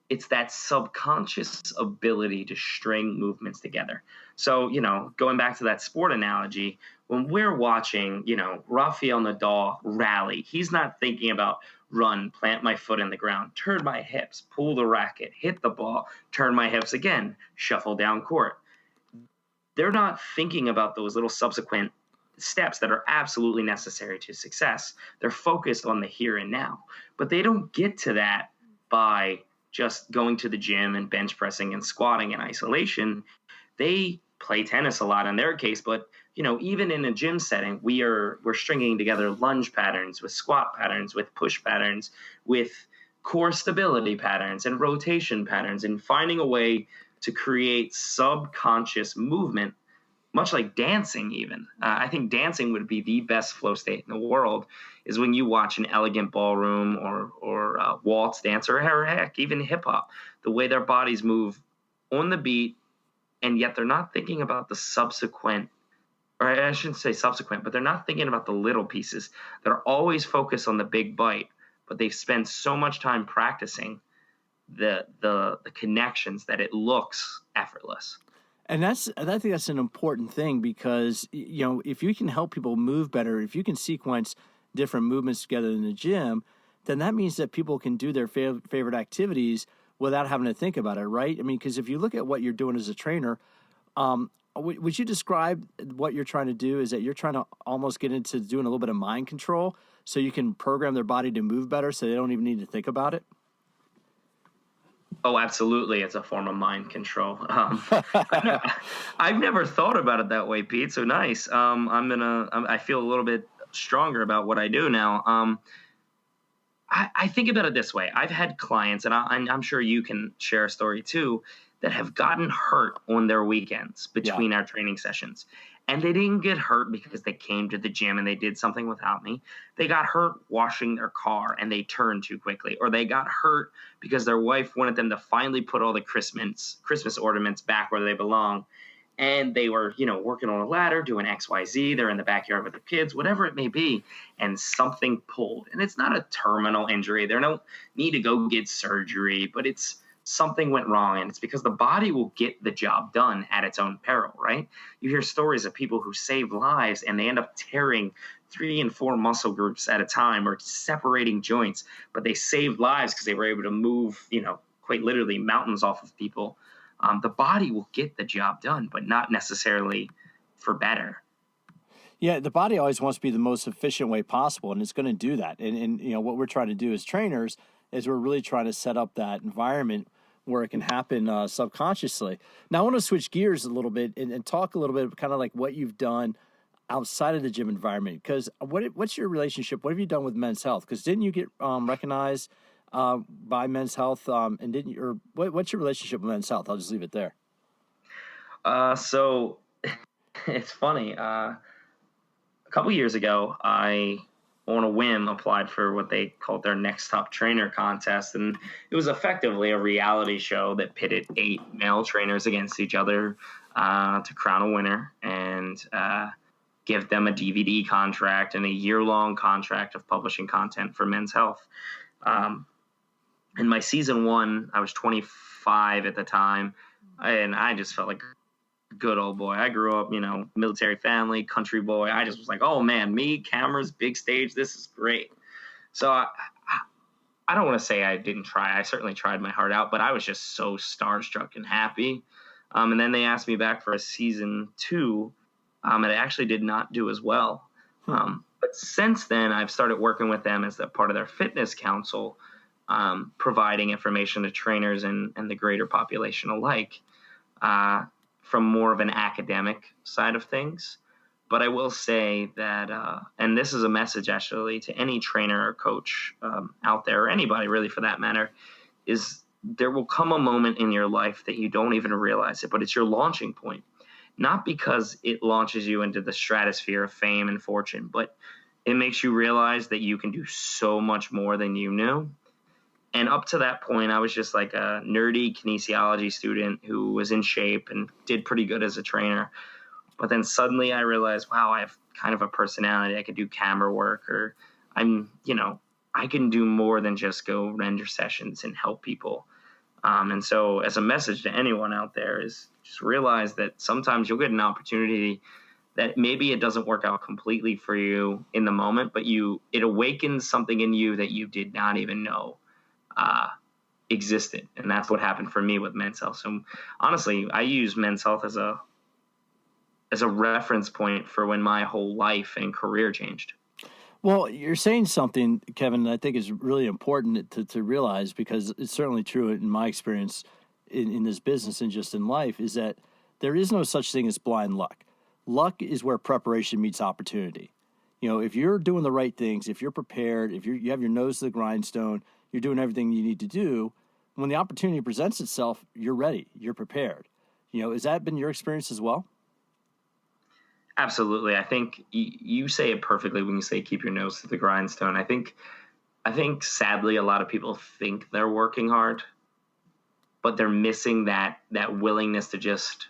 It's that subconscious ability to string movements together. So, going back to that sport analogy, when we're watching, Rafael Nadal rally, he's not thinking about run, plant my foot in the ground, turn my hips, pull the racket, hit the ball, turn my hips again, shuffle down court. They're not thinking about those little subsequent steps that are absolutely necessary to success. They're focused on the here and now, but they don't get to that by just going to the gym and bench pressing and squatting in isolation. They play tennis a lot in their case, but even in a gym setting, we're stringing together lunge patterns with squat patterns, with push patterns, with core stability patterns and rotation patterns, and finding a way to create subconscious movement, much like dancing even. I think dancing would be the best flow state in the world, is when you watch an elegant ballroom or waltz dance, or heck, even hip hop, the way their bodies move on the beat, and yet they're not thinking about the subsequent, or I shouldn't say subsequent, but they're not thinking about the little pieces. They're always focused on the big bite, but they've spent so much time practicing the connections that it looks effortless. And I think that's an important thing, because, if you can help people move better, if you can sequence different movements together in the gym, then that means that people can do their favorite activities without having to think about it, right? I mean, because if you look at what you're doing as a trainer, would you describe what you're trying to do is that you're trying to almost get into doing a little bit of mind control so you can program their body to move better so they don't even need to think about it? Oh, absolutely. It's a form of mind control. I've never thought about it that way, Pete. So nice. I feel a little bit stronger about what I do now. I think about it this way. I've had clients, and I'm sure you can share a story too, that have gotten hurt on their weekends between our training sessions. And they didn't get hurt because they came to the gym and they did something without me. They got hurt washing their car and they turned too quickly. Or they got hurt because their wife wanted them to finally put all the Christmas ornaments back where they belong. And they were, working on a ladder, doing XYZ. They're in the backyard with their kids, whatever it may be. And something pulled. And it's not a terminal injury. They don't need to go get surgery, but it's something went wrong, and it's because the body will get the job done at its own peril, right? You hear stories of people who save lives and they end up tearing 3 and 4 muscle groups at a time, or separating joints, but they saved lives because they were able to move, quite literally mountains off of people. The body will get the job done, but not necessarily for better. Yeah, the body always wants to be the most efficient way possible, and it's going to do that. And what we're trying to do as trainers is we're really trying to set up that environment where it can happen subconsciously. Now, I want to switch gears a little bit and talk a little bit kind of like what you've done outside of the gym environment. Because what's your relationship? What have you done with Men's Health? Because didn't you get recognized by Men's Health? And didn't you? Or what's your relationship with Men's Health? I'll just leave it there. So it's funny. A couple years ago, I, on a whim, applied for what they called their Next Top Trainer contest. And it was effectively a reality show that pitted 8 male trainers against each other to crown a winner and give them a DVD contract and a year-long contract of publishing content for Men's Health. In my season 1, I was 25 at the time, and I just felt like good old boy. I grew up, military family, country boy. I just was like, oh man, me, cameras, big stage, this is great. So I don't want to say I didn't try. I certainly tried my heart out, but I was just so starstruck and happy. And then they asked me back for a season 2, and I actually did not do as well. But since then, I've started working with them as a part of their fitness council, providing information to trainers and the greater population alike. From more of an academic side of things. But I will say that, and this is a message actually to any trainer or coach out there, or anybody really for that matter, is there will come a moment in your life that you don't even realize it, but it's your launching point. Not because it launches you into the stratosphere of fame and fortune, but it makes you realize that you can do so much more than you knew. And up to that point, I was just like a nerdy kinesiology student who was in shape and did pretty good as a trainer. But then suddenly I realized, wow, I have kind of a personality. I could do camera work, or I can do more than just go render sessions and help people. And so as a message to anyone out there is just realize that sometimes you'll get an opportunity that maybe it doesn't work out completely for you in the moment, but it awakens something in you that you did not even know existed. And that's what happened for me with Men's Health. So honestly, I use Men's Health as a as a reference point for when my whole life and career changed. Well, you're saying something, Kevin, that I think is really important to realize, because it's certainly true in my experience in this business and just in life, is that there is no such thing as blind luck. Luck is where preparation meets opportunity. If you're doing the right things, if you're prepared, if you have your nose to the grindstone, you're doing everything you need to do, when the opportunity presents itself, you're ready, you're prepared. Has that been your experience as well? Absolutely. I think you say it perfectly when you say keep your nose to the grindstone. I think sadly a lot of people think they're working hard, but they're missing that willingness to just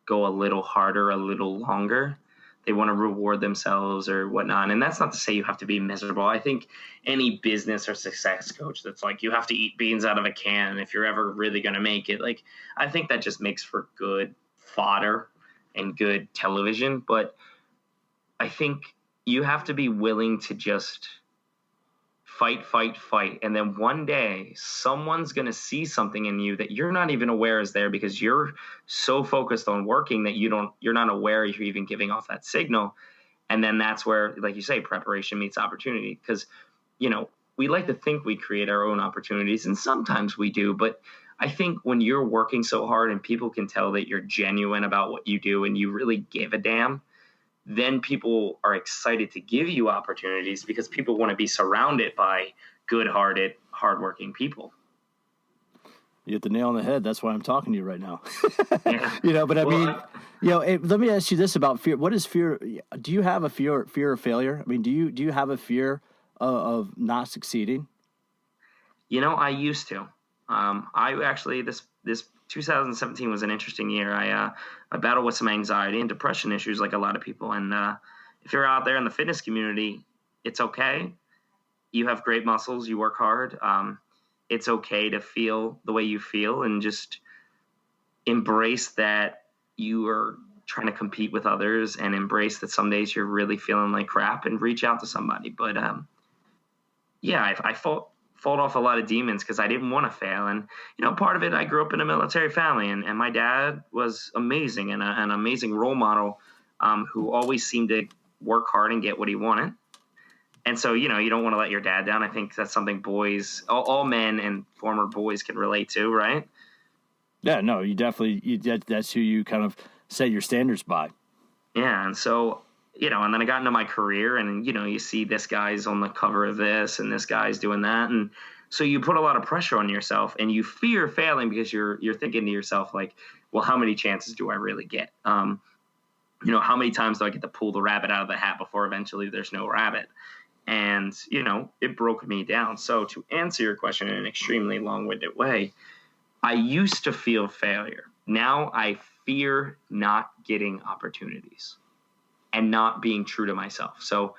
go a little harder, a little longer. They want to reward themselves or whatnot. And that's not to say you have to be miserable. I think any business or success coach that's like, you have to eat beans out of a can if you're ever really going to make it. Like, I think that just makes for good fodder and good television. But I think you have to be willing to just fight. And then one day someone's going to see something in you that you're not even aware is there, because you're so focused on working that you're not aware you're even giving off that signal. And then that's where, like you say, preparation meets opportunity, because, we like to think we create our own opportunities, and sometimes we do. But I think when you're working so hard and people can tell that you're genuine about what you do and you really give a damn, then people are excited to give you opportunities, because people want to be surrounded by good-hearted, hardworking people. You hit the nail on the head. That's why I'm talking to you right now. Yeah. But I mean, let me ask you this about fear. What is fear? Do you have a fear of failure? I mean, do you have a fear of not succeeding? I used to. I actually, this 2017 was an interesting year. I battled with some anxiety and depression issues like a lot of people. And if you're out there in the fitness community, it's okay. You have great muscles. You work hard. It's okay to feel the way you feel, and just embrace that you are trying to compete with others, and embrace that some days you're really feeling like crap, and reach out to somebody. But I fought off a lot of demons because I didn't want to fail. And, part of it, I grew up in a military family, and my dad was amazing and an amazing role model who always seemed to work hard and get what he wanted. And so, you don't want to let your dad down. I think that's something boys, all men and former boys can relate to, right? Yeah, no, you definitely, that's who you kind of set your standards by. Yeah, and so, and then I got into my career, and, you see this guy's on the cover of this and this guy's doing that. And so you put a lot of pressure on yourself, and you fear failing because you're thinking to yourself, like, well, how many chances do I really get? How many times do I get to pull the rabbit out of the hat before eventually there's no rabbit? And, it broke me down. So to answer your question in an extremely long-winded way, I used to feel failure. Now I fear not getting opportunities and not being true to myself. So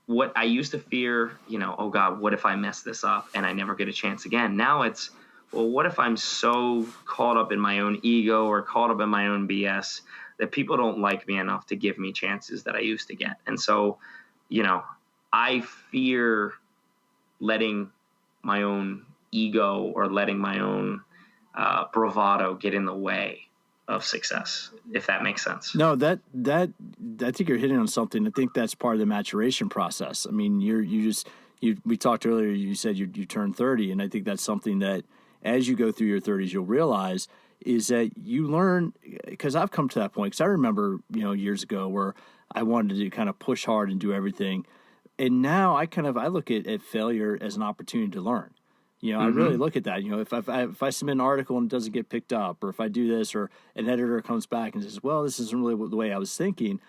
what I used to fear, oh God, what if I mess this up and I never get a chance again? Now it's, well, what if I'm so caught up in my own ego or caught up in my own BS that people don't like me enough to give me chances that I used to get? And so, I fear letting my own ego or letting my own bravado get in the way of success, if that makes sense. No, that I think you're hitting on something. I think that's part of the maturation process. I mean, we talked earlier, you said you turned 30, and I think that's something that as you go through your 30s, you'll realize is that you learn, because I've come to that point, because I remember, years ago where I wanted to kind of push hard and do everything. And now I look at failure as an opportunity to learn. I really look at that. If I submit an article and it doesn't get picked up, or if I do this, or an editor comes back and says, well, this isn't really the way I was thinking,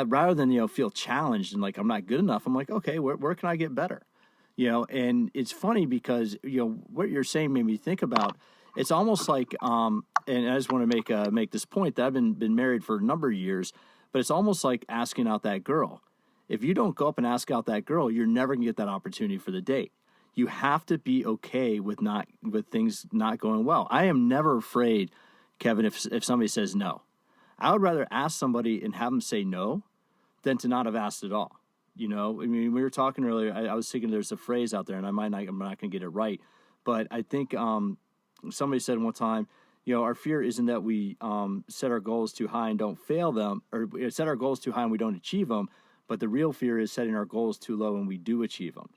rather than, feel challenged and like I'm not good enough, I'm like, okay, where can I get better? And it's funny because, what you're saying made me think about, it's almost like, and I just want to make this point that I've been married for a number of years, but it's almost like asking out that girl. If you don't go up and ask out that girl, you're never going to get that opportunity for the date. You have to be okay with things not going well. I am never afraid, Kevin, if somebody says no. I would rather ask somebody and have them say no than to not have asked at all. I mean, we were talking earlier, I was thinking there's a phrase out there, and I'm not going to get it right, but I think somebody said one time, Our fear isn't that we set our goals too high and don't fail them, or set our goals too high and we don't achieve them. But the real fear is setting our goals too low and we do achieve them.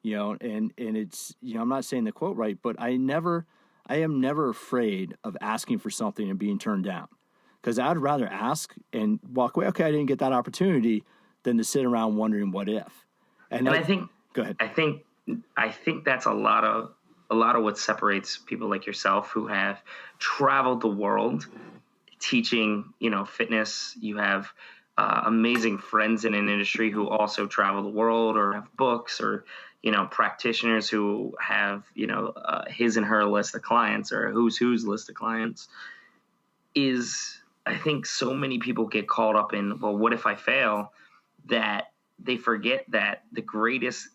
And it's, I'm not saying the quote right, but I am never afraid of asking for something and being turned down, because I'd rather ask and walk away. Okay, I didn't get that opportunity, than to sit around wondering what if. And I think, go ahead. I think that's a lot of what separates people like yourself who have traveled the world teaching, fitness. You have amazing friends in an industry who also travel the world or have books, or, practitioners who have, his and her list of clients, or who's list of clients. I think so many people get caught up in, well, what if I fail, that they forget that the greatest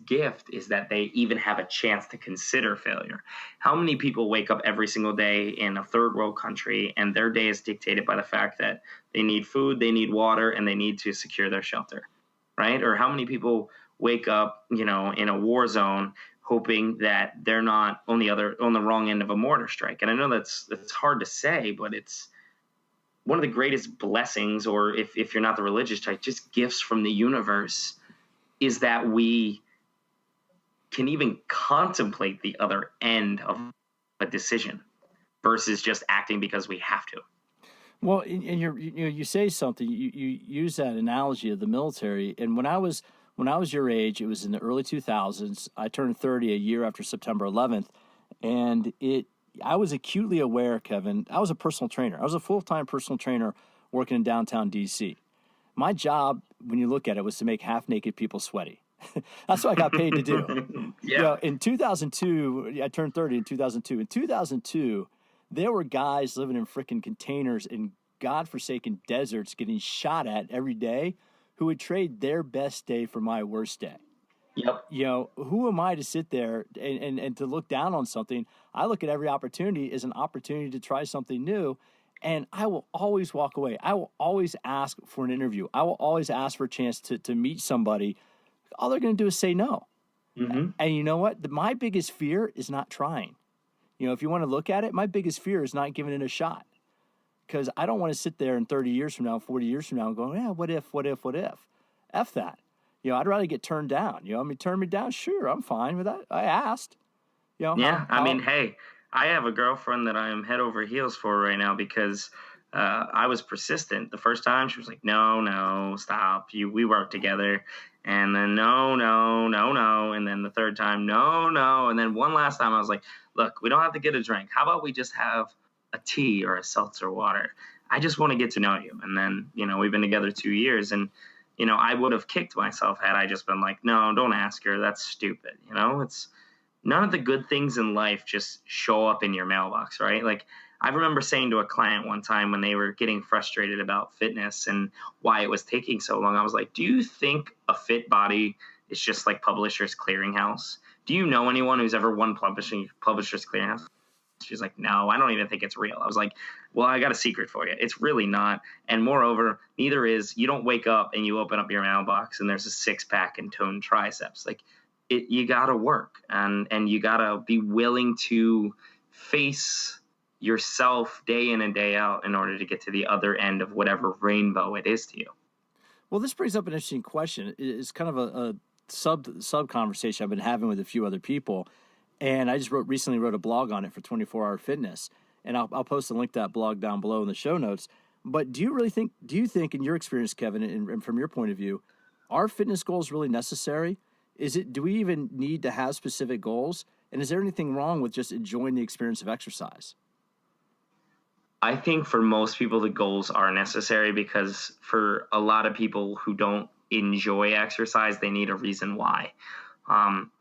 gift is that they even have a chance to consider failure. How many people wake up every single day in a third world country and their day is dictated by the fact that they need food, they need water, and they need to secure their shelter, right? Or how many people wake up, in a war zone hoping that they're not on the wrong end of a mortar strike? And I know that's hard to say, but it's one of the greatest blessings, or if you're not the religious type, just gifts from the universe, is that we can even contemplate the other end of a decision versus just acting because we have to. Well, and you say something, you use that analogy of the military. And when I was your age, it was in the early 2000s. I turned 30 a year after September 11th. And I was acutely aware, Kevin, I was a personal trainer. I was a full-time personal trainer working in downtown DC. My job, when you look at it, was to make half-naked people sweaty. That's what I got paid to do. Yeah. In 2002, I turned 30 in 2002. In 2002, there were guys living in freaking containers in godforsaken deserts getting shot at every day who would trade their best day for my worst day. Yep. Who am I to sit there and to look down on something? I look at every opportunity as an opportunity to try something new. And I will always walk away. I will always ask for an interview. I will always ask for a chance to meet somebody. All they're going to do is say no. Mm-hmm. And you know what? My biggest fear is not trying. If you want to look at it, my biggest fear is not giving it a shot. Because I don't want to sit there in 30 years from now, 40 years from now, and go, yeah, what if? F that. I'd rather get turned down. Turn me down? Sure, I'm fine with that. I asked. Yeah, hey, I have a girlfriend that I am head over heels for right now because I was persistent. The first time she was like, no, stop. We work together. And then no. And then the third time, no. And then one last time I was like, look, we don't have to get a drink. How about we just have a tea or a seltzer water? I just want to get to know you. And then, we've been together 2 years, and, I would have kicked myself had I just been like, no, don't ask her. That's stupid. It's none of the good things in life just show up in your mailbox, right? Like, I remember saying to a client one time when they were getting frustrated about fitness and why it was taking so long, I was like, do you think a fit body is just like Publishers Clearinghouse? Do you know anyone who's ever won Publishers Clearinghouse? She's like, no, I don't even think it's real. I was like, well, I got a secret for you. It's really not. And moreover, neither is, you don't wake up and you open up your mailbox and there's a 6-pack and toned triceps. Like, you got to work and you got to be willing to face yourself day in and day out in order to get to the other end of whatever rainbow it is to you. Well, this brings up an interesting question. It's kind of a sub conversation I've been having with a few other people. And I just recently wrote a blog on it for 24 Hour Fitness. And I'll post a link to that blog down below in the show notes. But do you think in your experience, Kevin, and from your point of view, are fitness goals really necessary? Do we even need to have specific goals? And is there anything wrong with just enjoying the experience of exercise? I think for most people, the goals are necessary because for a lot of people who don't enjoy exercise, they need a reason why.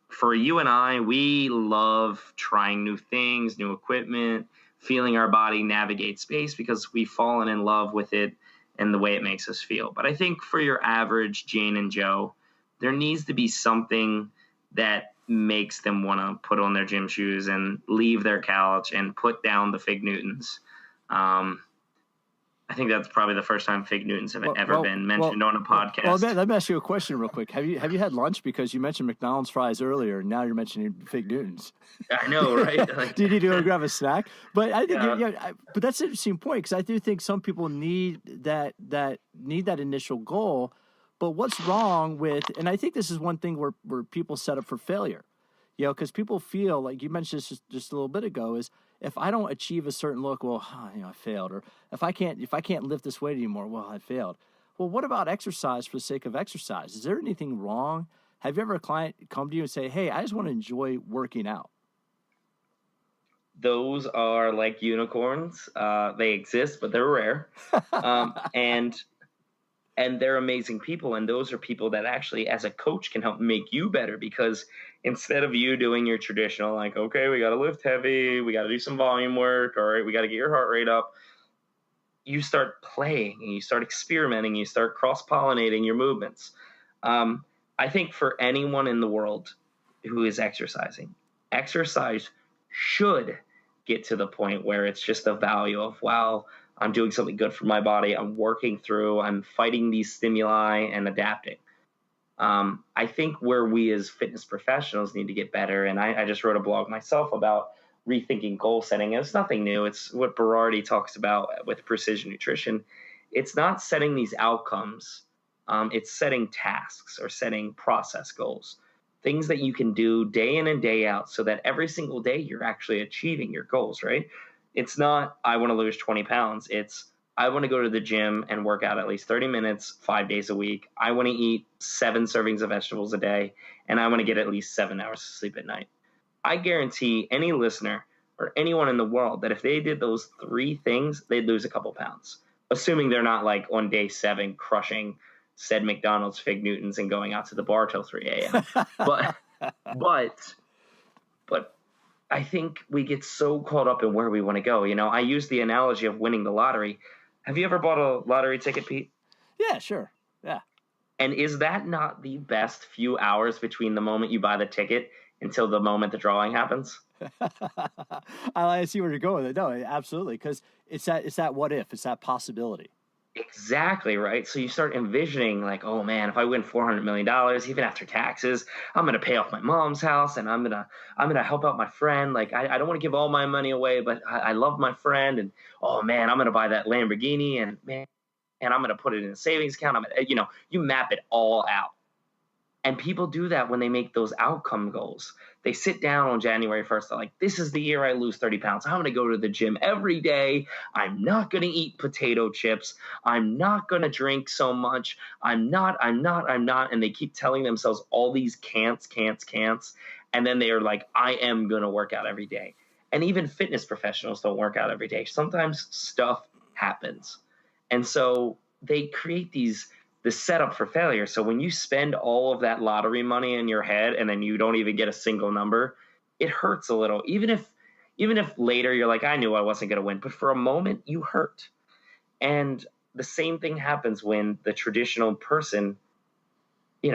For you and I, we love trying new things, new equipment, feeling our body navigate space because we've fallen in love with it and the way it makes us feel. But I think for your average Jane and Joe, there needs to be something that makes them want to put on their gym shoes and leave their couch and put down the Fig Newtons. I think that's probably the first time fig Newtons have ever been mentioned on a podcast. Well, let me ask you a question real quick. Have you had lunch? Because you mentioned McDonald's fries earlier, and now you're mentioning fig Newtons. I know, right? Like, do you need to go grab a snack? But I think, yeah. But that's an interesting point, because I do think some people need that initial goal. But what's wrong with? And I think this is one thing where people set up for failure. Because people feel like, you mentioned this just a little bit ago, is if I don't achieve a certain look, well, I failed. Or if I can't lift this weight anymore, well, I failed. Well, what about exercise for the sake of exercise? Is there anything wrong? Have you ever a client come to you and say, hey, I just want to enjoy working out? Those are like unicorns. They exist, but they're rare. And they're amazing people. And those are people that actually, as a coach, can help make you better, because instead of you doing your traditional, like, okay, we got to lift heavy, we got to do some volume work, all right, we got to get your heart rate up, you start playing and you start experimenting, you start cross-pollinating your movements. I think for anyone in the world who is exercising, exercise should get to the point where it's just a value of, wow, I'm doing something good for my body. I'm working through, I'm fighting these stimuli and adapting. I think where we as fitness professionals need to get better, and I just wrote a blog myself about rethinking goal setting. And it's nothing new. It's what Berardi talks about with precision nutrition. It's not setting these outcomes. It's setting tasks or setting process goals, things that you can do day in and day out, so that every single day you're actually achieving your goals, right? It's not, I want to lose 20 pounds. It's, I want to go to the gym and work out at least 30 minutes, 5 days a week. I want to eat 7 servings of vegetables a day, and I want to get at least 7 hours of sleep at night. I guarantee any listener or anyone in the world that if they did those 3 things, they'd lose a couple pounds, assuming they're not like on day 7 crushing said McDonald's fig Newtons and going out to the bar till 3 a.m. But I think we get so caught up in where we want to go. I use the analogy of winning the lottery. Have you ever bought a lottery ticket, Pete? Yeah, sure. Yeah. And is that not the best few hours between the moment you buy the ticket until the moment the drawing happens? I see where you're going with it. No, absolutely. Because it's that what if, it's that possibility. Exactly, right? So you start envisioning like, oh man, if I win $400 million, even after taxes, I'm going to pay off my mom's house, and I'm going to help out my friend. Like, I don't want to give all my money away, but I love my friend, and oh man, I'm going to buy that Lamborghini, and man, and I'm going to put it in a savings account. You map it all out. And people do that when they make those outcome goals. They sit down on January 1st. They're like, this is the year I lose 30 pounds. I'm going to go to the gym every day. I'm not going to eat potato chips. I'm not going to drink so much. I'm not. And they keep telling themselves all these can'ts. And then they are like, I am going to work out every day. And even fitness professionals don't work out every day. Sometimes stuff happens. And so they create the setup for failure. So when you spend all of that lottery money in your head and then you don't even get a single number, it hurts a little. Even if later you're like, I knew I wasn't going to win, but for a moment you hurt. And the same thing happens when the traditional person,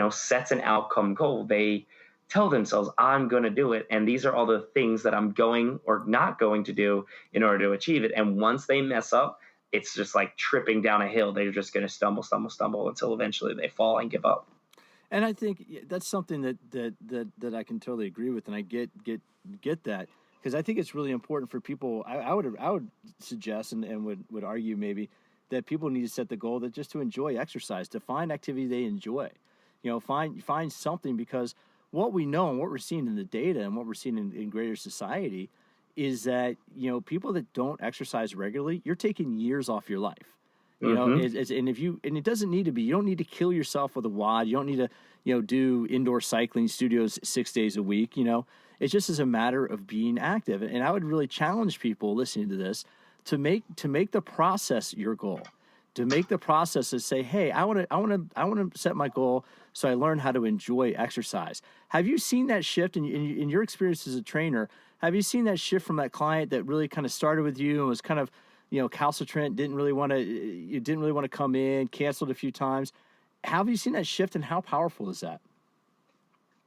sets an outcome goal. They tell themselves, I'm going to do it. And these are all the things that I'm going or not going to do in order to achieve it. And once they mess up, it's just like tripping down a hill. They're just going to stumble until eventually they fall and give up. And I think that's something that I can totally agree with, and I get that, because I think it's really important for people. I would suggest and would argue maybe that people need to set the goal that just to enjoy exercise, to find activity they enjoy. Find something, because what we know and what we're seeing in the data and what we're seeing in greater society is that, people that don't exercise regularly, you're taking years off your life. And it doesn't need to be, you don't need to kill yourself with a WOD. You don't need to, do indoor cycling studios 6 days a week. It's just as a matter of being active. And I would really challenge people listening to this to make the process your goal, to make the process to say, hey, I want to set my goal so I learn how to enjoy exercise. Have you seen that shift in your experience as a trainer? Have you seen that shift from that client that really kind of started with you and was kind of, calcitrant, didn't really want to come in, canceled a few times? Have you seen that shift, and how powerful is that?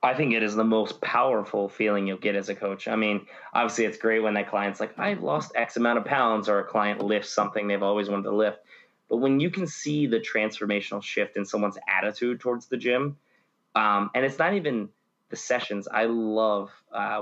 I think it is the most powerful feeling you'll get as a coach. I mean, obviously it's great when that client's like, I've lost X amount of pounds, or a client lifts something they've always wanted to lift. But when you can see the transformational shift in someone's attitude towards the gym, and it's not even the sessions. I love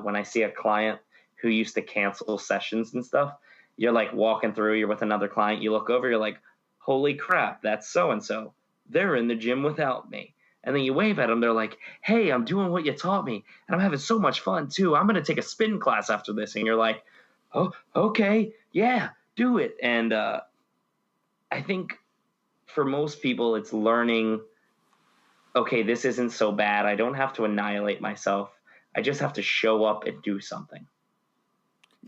when I see a client who used to cancel sessions and stuff. You're like walking through, you're with another client, you look over, you're like, holy crap, that's so-and-so. They're in the gym without me. And then you wave at them, they're like, hey, I'm doing what you taught me, and I'm having so much fun too. I'm going to take a spin class after this. And you're like, oh, okay, yeah, do it. And I think for most people, it's learning, okay, this isn't so bad. I don't have to annihilate myself. I just have to show up and do something.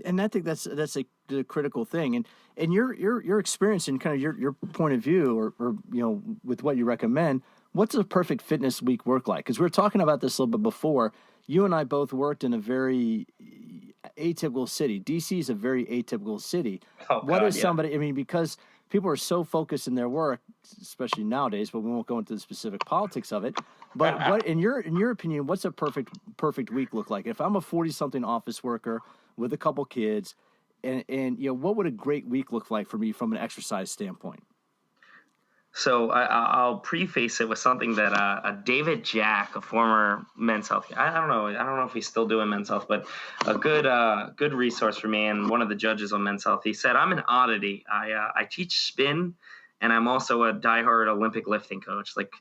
And I think that's the critical thing. And your experience and kind of your point of view, or with what you recommend. What's a perfect fitness week work like? Because we were talking about this a little bit before. You and I both worked in a very atypical city. DC is a very atypical city. What is somebody? I mean, because people are so focused in their work, especially nowadays, but we won't go into the specific politics of it. But what, in your opinion, what's a perfect week look like? If I'm a 40-something office worker with a couple kids, and what would a great week look like for me from an exercise standpoint? So I'll preface it with something that David Jack, a former Men's Health, I don't know if he's still doing Men's Health, but a good resource for me, and one of the judges on Men's Health. He said, "I'm an oddity. I teach spin, and I'm also a diehard Olympic lifting coach. Like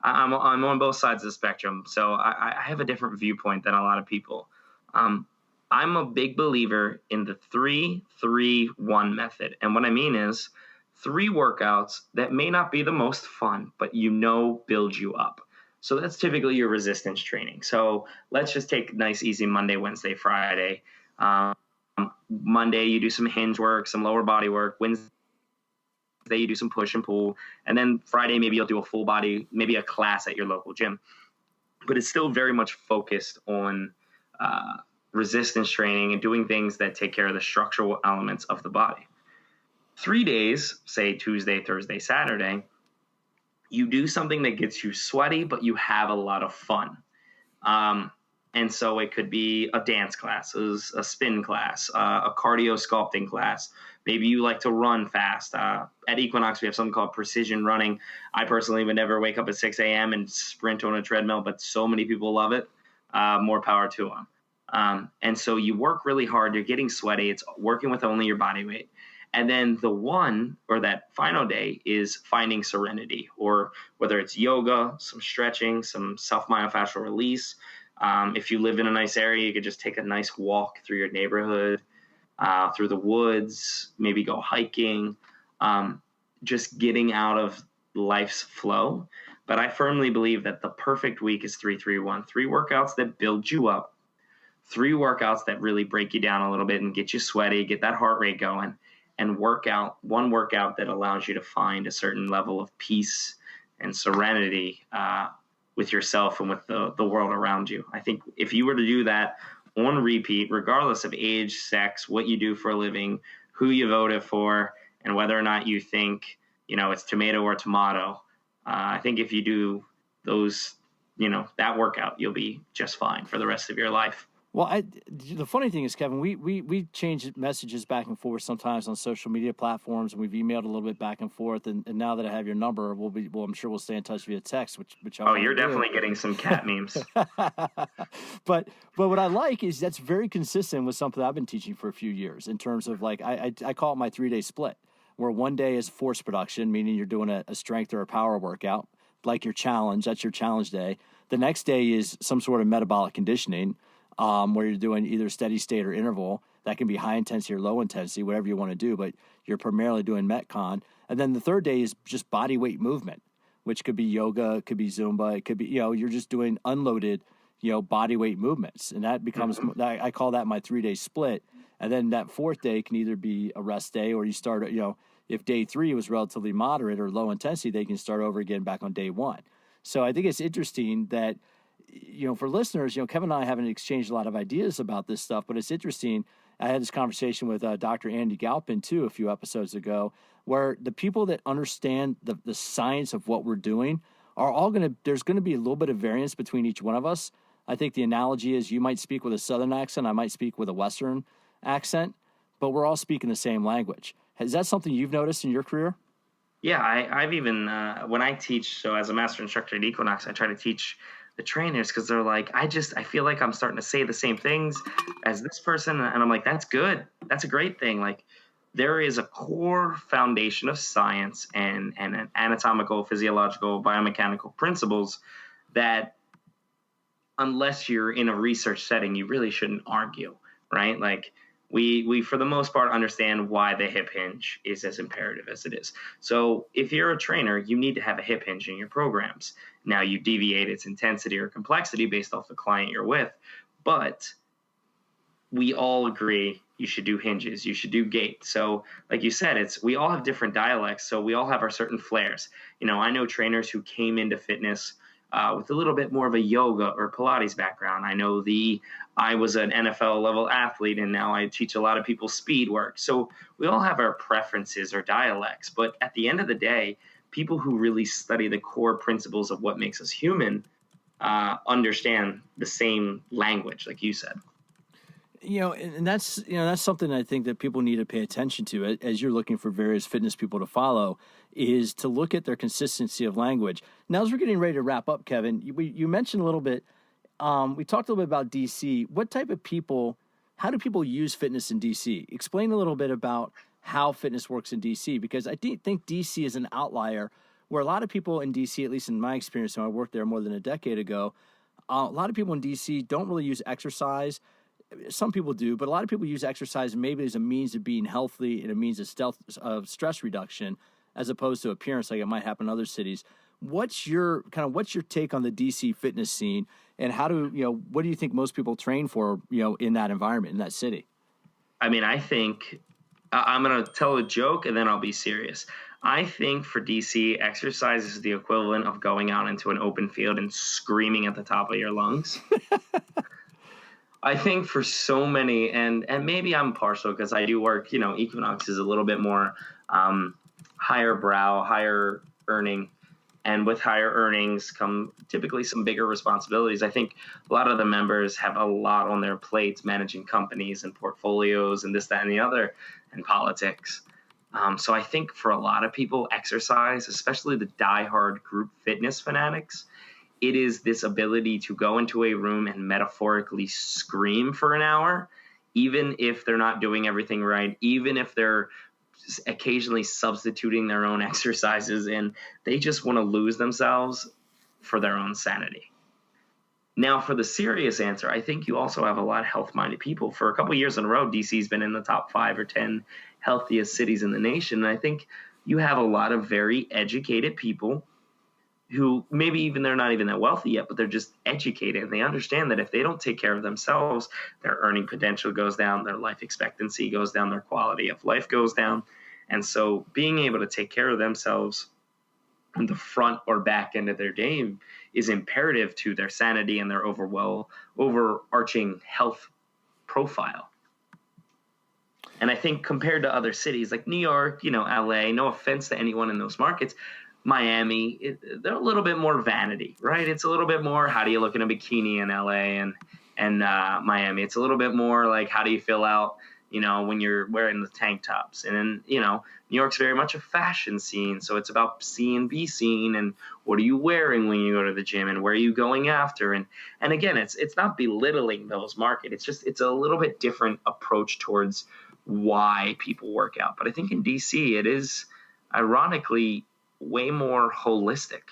I'm on both sides of the spectrum, so I have a different viewpoint than a lot of people. I'm a big believer in the 3-3-1 method, and what I mean is 3 workouts that may not be the most fun, but build you up. So that's typically your resistance training. So let's just take nice, easy Monday, Wednesday, Friday. Monday, you do some hinge work, some lower body work. Wednesday, you do some push and pull. And then Friday, maybe you'll do a full body, maybe a class at your local gym. But it's still very much focused on resistance training and doing things that take care of the structural elements of the body. 3 days, say Tuesday, Thursday, Saturday, you do something that gets you sweaty, but you have a lot of fun. And so it could be a dance class, a spin class, a cardio sculpting class. Maybe you like to run fast. At Equinox, we have something called precision running. I personally would never wake up at 6 a.m. and sprint on a treadmill, but so many people love it. More power to them. And so you work really hard. You're getting sweaty. It's working with only your body weight. And then that final day is finding serenity, or whether it's yoga, some stretching, some self-myofascial release. If you live in a nice area, you could just take a nice walk through your neighborhood, through the woods, maybe go hiking, just getting out of life's flow. But I firmly believe that the perfect week is 3-3-1, 3 workouts that build you up, 3 workouts that really break you down a little bit and get you sweaty, get that heart rate going. And one workout that allows you to find a certain level of peace and serenity with yourself and with the world around you. I think if you were to do that on repeat, regardless of age, sex, what you do for a living, who you voted for, and whether or not you think, it's tomato or tomato, I think if you do those, that workout, you'll be just fine for the rest of your life. Well, the funny thing is, Kevin, we change messages back and forth sometimes on social media platforms, and we've emailed a little bit back and forth. And now that I have your number, I'm sure we'll stay in touch via text. Which you're definitely getting some cat memes. But what I like is that's very consistent with something I've been teaching for a few years in terms of like I call it my 3-day split, where one day is force production, meaning you're doing a strength or a power workout, like your challenge. That's your challenge day. The next day is some sort of metabolic conditioning. Where you're doing either steady state or interval. That can be high intensity or low intensity, whatever you want to do, but you're primarily doing Metcon. And then the third day is just body weight movement, which could be yoga, it could be Zumba, it could be, you're just doing unloaded, body weight movements. And that becomes, I call that my 3-day split. And then that fourth day can either be a rest day, or you start, if day 3 was relatively moderate or low intensity, they can start over again back on day 1. So I think it's interesting that, for listeners, Kevin and I haven't exchanged a lot of ideas about this stuff, but it's interesting. I had this conversation with Dr. Andy Galpin, too, a few episodes ago, where the people that understand the science of what we're doing are all there's going to be a little bit of variance between each one of us, I think the analogy is you might speak with a Southern accent, I might speak with a Western accent, but we're all speaking the same language. Is that something you've noticed in your career? Yeah, I've even when I teach, so as a master instructor at Equinox, I try to teach the trainers because they're like, I feel like I'm starting to say the same things as this person, and I'm like, that's good, that's a great thing. Like, there is a core foundation of science and an anatomical, physiological, biomechanical principles that, unless you're in a research setting, you really shouldn't argue, right? Like, we for the most part understand why the hip hinge is as imperative as it is. So if you're a trainer, you need to have a hip hinge in your programs. Now, you deviate its intensity or complexity based off the client you're with, but we all agree you should do hinges, you should do gait. So like you said, we all have different dialects, so we all have our certain flares. I know trainers who came into fitness with a little bit more of a yoga or Pilates background. I was an NFL level athlete, and now I teach a lot of people speed work. So we all have our preferences or dialects, but at the end of the day, people who really study the core principles of what makes us human understand the same language, like you said. And that's something I think that people need to pay attention to as you're looking for various fitness people to follow, is to look at their consistency of language. Now, as we're getting ready to wrap up, Kevin, you mentioned a little bit, we talked a little bit about DC. What type of people, how do people use fitness in DC? Explain a little bit about how fitness works in DC, because I think DC is an outlier where a lot of people in DC, at least in my experience, when I worked there more than a decade ago, a lot of people in DC don't really use exercise. Some people do, but a lot of people use exercise maybe as a means of being healthy and a means of stress reduction, as opposed to appearance, like it might happen in other cities. What's your take on the DC fitness scene, and what do you think most people train for, in that environment, in that city? I mean, I think I'm going to tell a joke and then I'll be serious. I think for DC, exercise is the equivalent of going out into an open field and screaming at the top of your lungs. I think for so many, and maybe I'm partial because I do work, Equinox is a little bit more higher brow, higher earning. And with higher earnings come typically some bigger responsibilities. I think a lot of the members have a lot on their plates, managing companies and portfolios and this, that, and the other, and politics. So I think for a lot of people, exercise, especially the diehard group fitness fanatics, it is this ability to go into a room and metaphorically scream for an hour, even if they're not doing everything right, even if they're occasionally substituting their own exercises, and they just want to lose themselves for their own sanity. Now, for the serious answer, I think you also have a lot of health-minded people. For a couple of years in a row, DC's been in the top 5 or 10 healthiest cities in the nation, and I think you have a lot of very educated people who maybe even they're not even that wealthy yet, but they're just educated, and they understand that if they don't take care of themselves, their earning potential goes down, their life expectancy goes down, their quality of life goes down. And so being able to take care of themselves on the front or back end of their day is imperative to their sanity and their overarching health profile. And I think compared to other cities like New York, LA, no offense to anyone in those markets, Miami, they're a little bit more vanity, right? It's a little bit more, how do you look in a bikini in LA and Miami? It's a little bit more like, how do you fill out, when you're wearing the tank tops? And then, New York's very much a fashion scene. So it's about see and be seen, and what are you wearing when you go to the gym, and where are you going after? And again, it's not belittling those markets. It's a little bit different approach towards why people work out. But I think in DC, it is ironically way more holistic.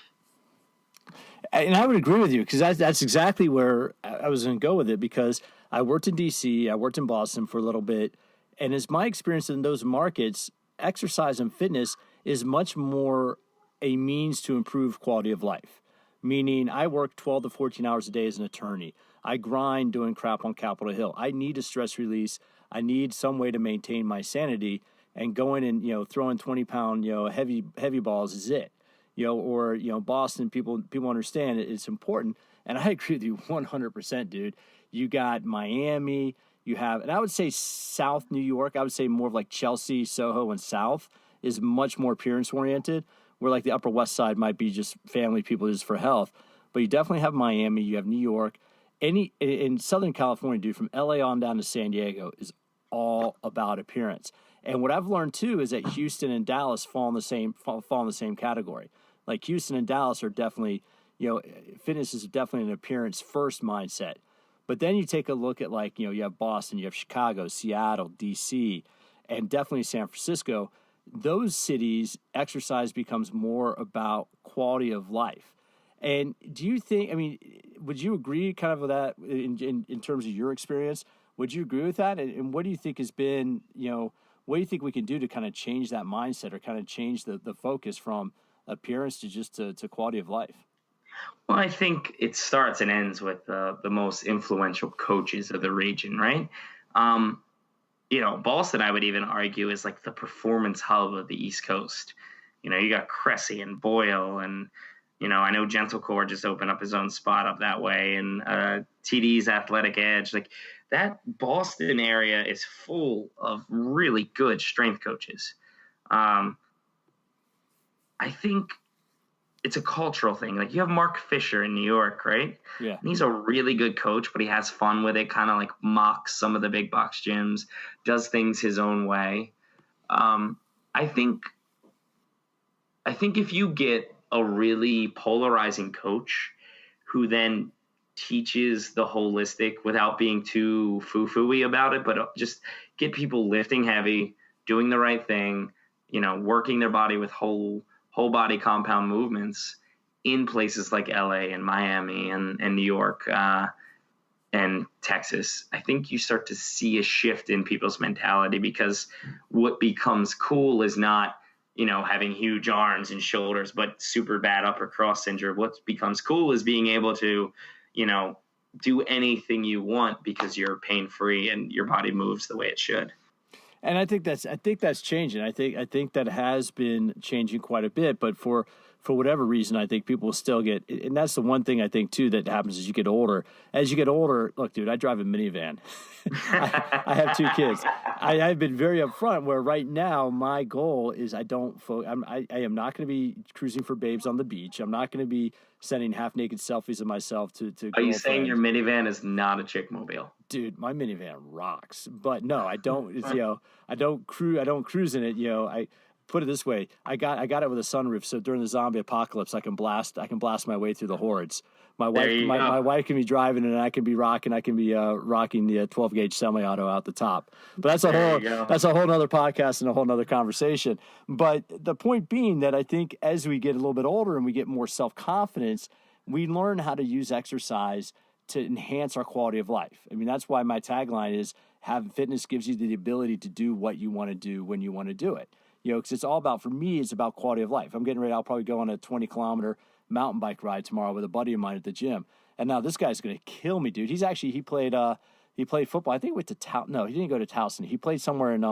And I would agree with you, because that's exactly where I was going to go with it, because I worked in DC, I worked in Boston for a little bit, and as my experience in those markets, exercise and fitness is much more a means to improve quality of life. Meaning, I work 12 to 14 hours a day as an attorney. I grind doing crap on Capitol Hill. I need a stress release. I need some way to maintain my sanity, and going and throwing 20-pound heavy balls is it. Boston, people understand it's important. And I agree with you 100%, dude. You got Miami, and I would say South New York, I would say more of like Chelsea, Soho, and South is much more appearance oriented, where like the Upper West Side might be just family people just for health. But you definitely have Miami, you have New York, in Southern California, dude, from LA on down to San Diego is all about appearance. And what I've learned too is that Houston and Dallas fall in the same category. Like Houston and Dallas are definitely, fitness is definitely an appearance first mindset. But then you take a look at like, you have Boston, you have Chicago, Seattle, DC, and definitely San Francisco. Those cities, exercise becomes more about quality of life. And do you think, would you agree kind of with that in terms of your experience? Would you agree with that? And what do you think has been, what do you think we can do to kind of change that mindset or kind of change the focus from appearance to just to quality of life? Well, I think it starts and ends with the most influential coaches of the region, right? Boston, I would even argue, is like the performance hub of the East Coast. You got Cressy and Boyle and, I know Gentlecore just opened up his own spot up that way, and TD's Athletic Edge. Like that Boston area is full of really good strength coaches. I think it's a cultural thing. Like you have Mark Fisher in New York, right? Yeah. And he's a really good coach, but he has fun with it, kind of like mocks some of the big box gyms, does things his own way. I think if you get a really polarizing coach who then teaches the holistic without being too foo-foo-y about it, but just get people lifting heavy, doing the right thing, working their body with whole body compound movements in places like LA and Miami and New York and Texas, I think you start to see a shift in people's mentality, because what becomes cool is not, having huge arms and shoulders, but super bad upper cross syndrome. What becomes cool is being able to, do anything you want because you're pain-free and your body moves the way it should. And I think that's changing. I think that has been changing quite a bit, but for whatever reason, I think people still get, and that's the one thing I think too that happens as you get older. As you get older, look, dude, I drive a minivan. I have 2 kids. I've been very upfront where right now my goal is I am not going to be cruising for babes on the beach. I'm not going to be sending half naked selfies of myself to Are you saying your minivan is not a chick mobile? Dude, my minivan rocks. But no, I don't. It's, I don't cruise in it. I put it this way: I got it with a sunroof, so during the zombie apocalypse, I can blast my way through the hordes. My wife can be driving, and I can be rocking. I can be rocking the 12 gauge semi-auto out the top. But that's a whole nother podcast and a whole nother conversation. But the point being that I think as we get a little bit older and we get more self-confidence, we learn how to use exercise to enhance our quality of life. That's why my tagline is having fitness gives you the ability to do what you want to do when you want to do it. Because it's all about, for me, it's about quality of life. I'm getting ready. I'll probably go on a 20-kilometer mountain bike ride tomorrow with a buddy of mine at the gym. And now this guy's going to kill me, dude. He played football. I think he went to No, he didn't go to Towson. He played somewhere in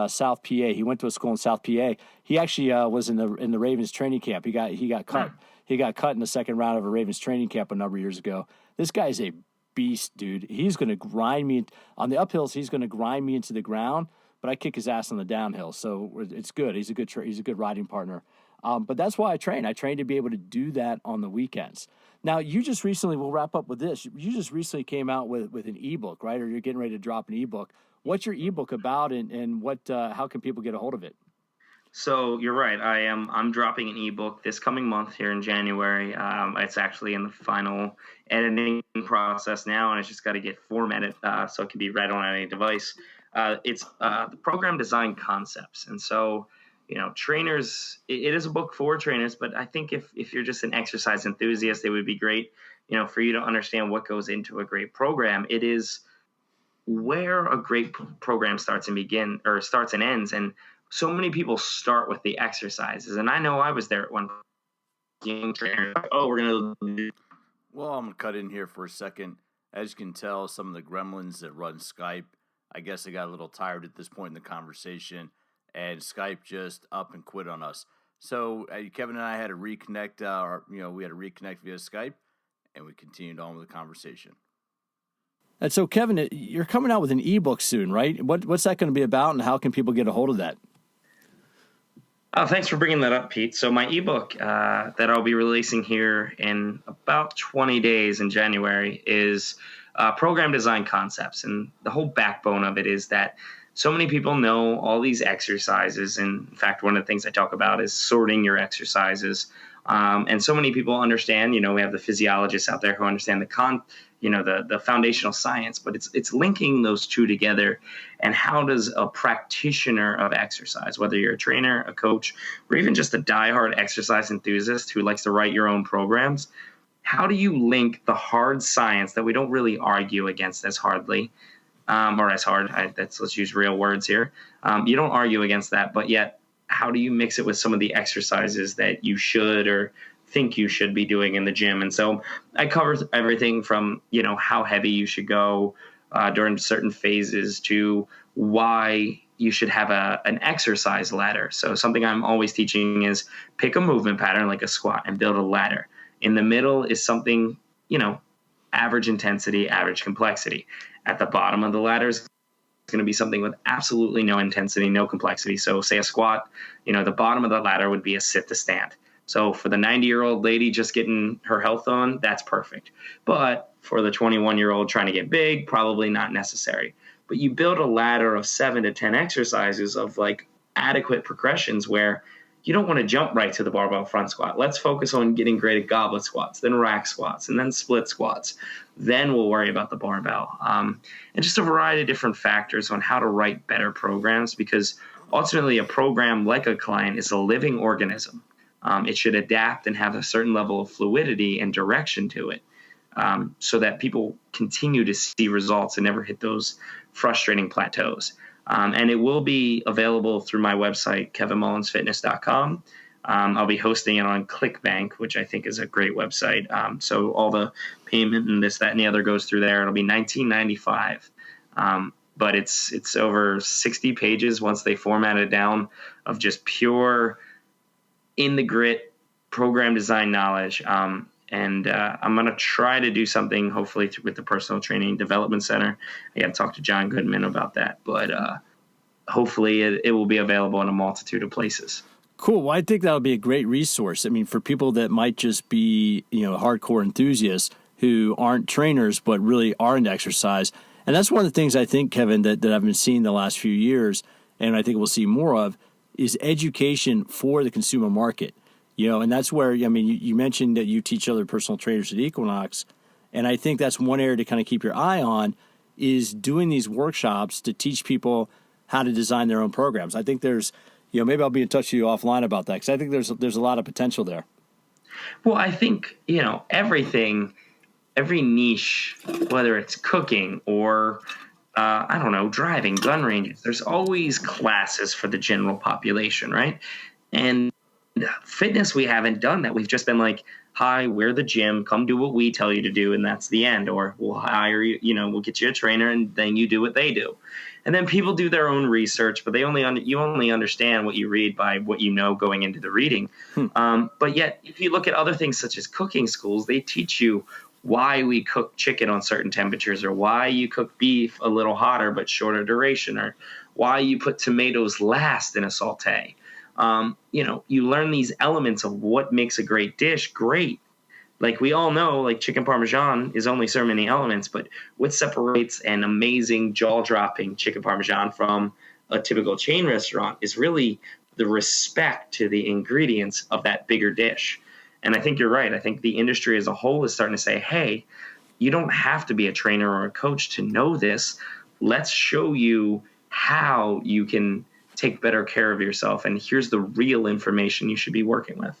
South PA. He went to a school in South PA. He actually was in the Ravens training camp. He got cut. He got cut in the second round of a Ravens training camp a number of years ago. This guy's a beast, dude. He's going to grind me on the uphills. He's going to grind me into the ground, but I kick his ass on the downhill. So it's good. He's a good riding partner. But that's why I train. I train to be able to do that on the weekends. Now, you just recently, we'll wrap up with this. You just recently came out with an ebook, right? Or you're getting ready to drop an ebook. What's your ebook about, and what? How can people get a hold of it? So you're right. I'm dropping an ebook this coming month here in January. It's actually in the final editing process now, and it's just got to get formatted so it can be read on any device. It's the program design concepts, and so trainers. It is a book for trainers, but I think if you're just an exercise enthusiast, it would be great, for you to understand what goes into a great program. It is where a great program starts and ends, and so many people start with the exercises, and I know I was there at one young trainer. Oh, we're gonna. Well, I'm gonna cut in here for a second. As you can tell, some of the gremlins that run Skype, I guess they got a little tired at this point in the conversation, and Skype just up and quit on us. So Kevin and I had to reconnect. We had to reconnect via Skype, and we continued on with the conversation. And so, Kevin, you're coming out with an ebook soon, right? What's that going to be about, and how can people get a hold of that? Thanks for bringing that up, Pete. So my ebook that I'll be releasing here in about 20 days in January is program design concepts. And the whole backbone of it is that so many people know all these exercises. And in fact, one of the things I talk about is sorting your exercises. And so many people understand, we have the physiologists out there who understand the foundational science, but it's linking those two together. And how does a practitioner of exercise, whether you're a trainer, a coach, or even just a diehard exercise enthusiast who likes to write your own programs, how do you link the hard science that we don't really argue against as hardly, or as hard? Let's use real words here. You don't argue against that, but yet how do you mix it with some of the exercises that you should or think you should be doing in the gym? And so I cover everything from, how heavy you should go during certain phases to why you should have an exercise ladder. So something I'm always teaching is pick a movement pattern like a squat and build a ladder. In the middle is something, average intensity, average complexity. At the bottom of the ladder is going to be something with absolutely no intensity, no complexity. So say a squat, the bottom of the ladder would be a sit to stand. So for the 90-year-old lady just getting her health on, that's perfect. But for the 21-year-old trying to get big, probably not necessary. But you build a ladder of 7 to 10 exercises of like adequate progressions where you don't want to jump right to the barbell front squat. Let's focus on getting great at goblet squats, then rack squats, and then split squats. Then we'll worry about the barbell. And just a variety of different factors on how to write better programs, because ultimately a program like a client is a living organism. It should adapt and have a certain level of fluidity and direction to it, so that people continue to see results and never hit those frustrating plateaus. And it will be available through my website, kevinmullinsfitness.com. I'll be hosting it on ClickBank, which I think is a great website. So all the payment and this, that, and the other goes through there. It'll be $19.95. But it's over 60 pages once they format it down of just pure in the grit program design knowledge. And I'm going to try to do something, hopefully, with the Personal Training Development Center. I got to talk to John Goodman about that. But hopefully it will be available in a multitude of places. Cool. Well, I think that'll be a great resource. I mean, for people that might just be, hardcore enthusiasts who aren't trainers but really are into exercise. And that's one of the things I think, Kevin, that I've been seeing the last few years, and I think we'll see more of, is education for the consumer market. And that's where, you mentioned that you teach other personal trainers at Equinox, and I think that's one area to kind of keep your eye on, is doing these workshops to teach people how to design their own programs. I think there's, maybe I'll be in touch with you offline about that, because I think there's a lot of potential there. Well, I think, every niche, whether it's cooking or, driving, gun ranges, there's always classes for the general population, right? And fitness, we haven't done that. We've just been like, hi, we're the gym, come do what we tell you to do, and that's the end. Or we'll hire you, we'll get you a trainer, and then you do what they do. And then people do their own research, but you only understand what you read by what you know going into the reading. But yet, if you look at other things such as cooking schools, they teach you why we cook chicken on certain temperatures, or why you cook beef a little hotter but shorter duration, or why you put tomatoes last in a saute. You learn these elements of what makes a great dish great. Like we all know, like chicken Parmesan is only so many elements, but what separates an amazing jaw-dropping chicken Parmesan from a typical chain restaurant is really the respect to the ingredients of that bigger dish. And I think you're right. I think the industry as a whole is starting to say, hey, you don't have to be a trainer or a coach to know this. Let's show you how you can take better care of yourself, and here's the real information you should be working with.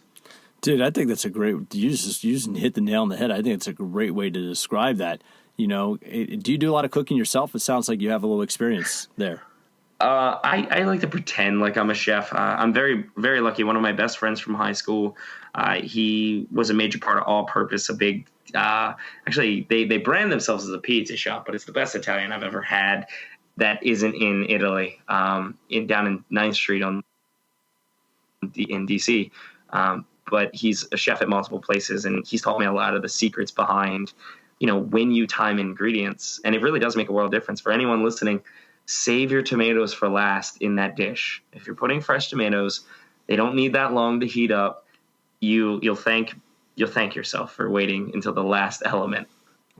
Dude, I think that's a great, you just hit the nail on the head. I think it's a great way to describe that. Do you do a lot of cooking yourself? It sounds like you have a little experience there. I like to pretend like I'm a chef. I'm very, very lucky. One of my best friends from high school, he was a major part of All Purpose, a big, actually they brand themselves as a pizza shop, but it's the best Italian I've ever had. That isn't in Italy, down in 9th Street in DC. But he's a chef at multiple places, and he's taught me a lot of the secrets behind, when you time ingredients. And it really does make a world of difference. For anyone listening, save your tomatoes for last in that dish. If you're putting fresh tomatoes, They don't need that long to heat up. You'll thank yourself for waiting until the last element.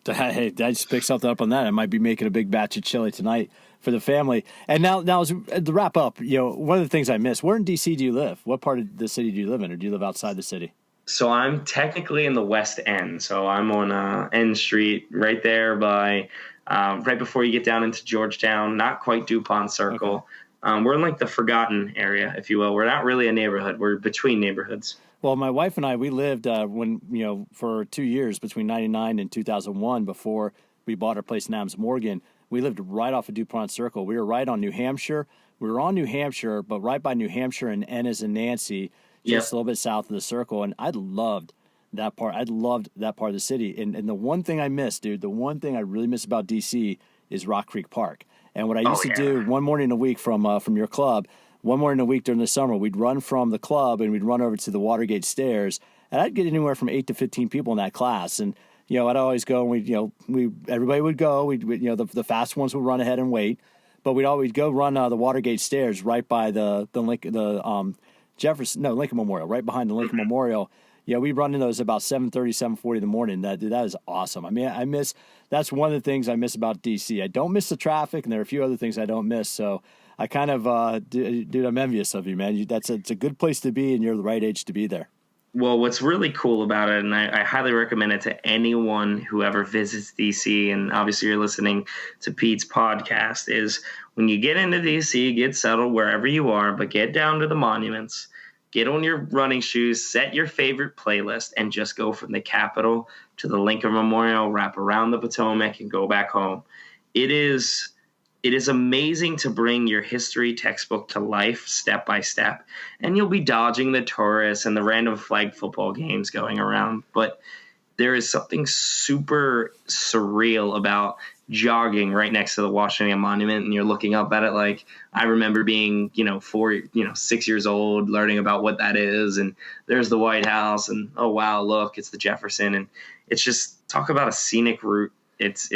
Hey, I just picked something up on that. I might be making a big batch of chili tonight for the family. And now to wrap up, one of the things I miss, where in D.C. do you live? What part of the city do you live in, or do you live outside the city? So I'm technically in the West End. So I'm on N Street, right there by right before you get down into Georgetown, not quite DuPont Circle. Okay. We're in like the forgotten area, if you will. We're not really a neighborhood. We're between neighborhoods. Well, my wife and I, we lived for 2 years between 1999 and 2001 before we bought our place in Adams Morgan. We lived right off of DuPont Circle. We were right on New Hampshire. We were on New Hampshire, but right by New Hampshire and N as in Nancy, just a little bit south of the circle. And I loved that part. I loved that part of the city. And the one thing I miss, dude, the one thing I really miss about D.C. is Rock Creek Park. And what I used to do one morning a week from your club, one morning a week during the summer, we'd run from the club and we'd run over to the Watergate stairs, and I'd get anywhere from 8 to 15 people in that class. And I'd always go, and everybody would go. The fast ones would run ahead and wait, but we'd go run the Watergate stairs right by the Lincoln Memorial, right behind the Lincoln Memorial. We run in those about 7:30, 7:40 in the morning. That is awesome. I mean, that's one of the things I miss about DC. I don't miss the traffic, and there are a few other things I don't miss. So I kind of, dude, I'm envious of you, man. It's a good place to be, and you're the right age to be there. Well, what's really cool about it, and I highly recommend it to anyone who ever visits DC, and obviously you're listening to Pete's podcast, is when you get into DC, get settled wherever you are, but get down to the monuments, get on your running shoes, set your favorite playlist, and just go from the Capitol to the Lincoln Memorial, wrap around the Potomac, and go back home. It is amazing to bring your history textbook to life step by step, and you'll be dodging the tourists and the random flag football games going around. But there is something super surreal about jogging right next to the Washington Monument, and you're looking up at it. Like, I remember being, 6 years old, learning about what that is, and there's the White House, and oh wow, look, it's the Jefferson, and it's just, talk about a scenic route. It's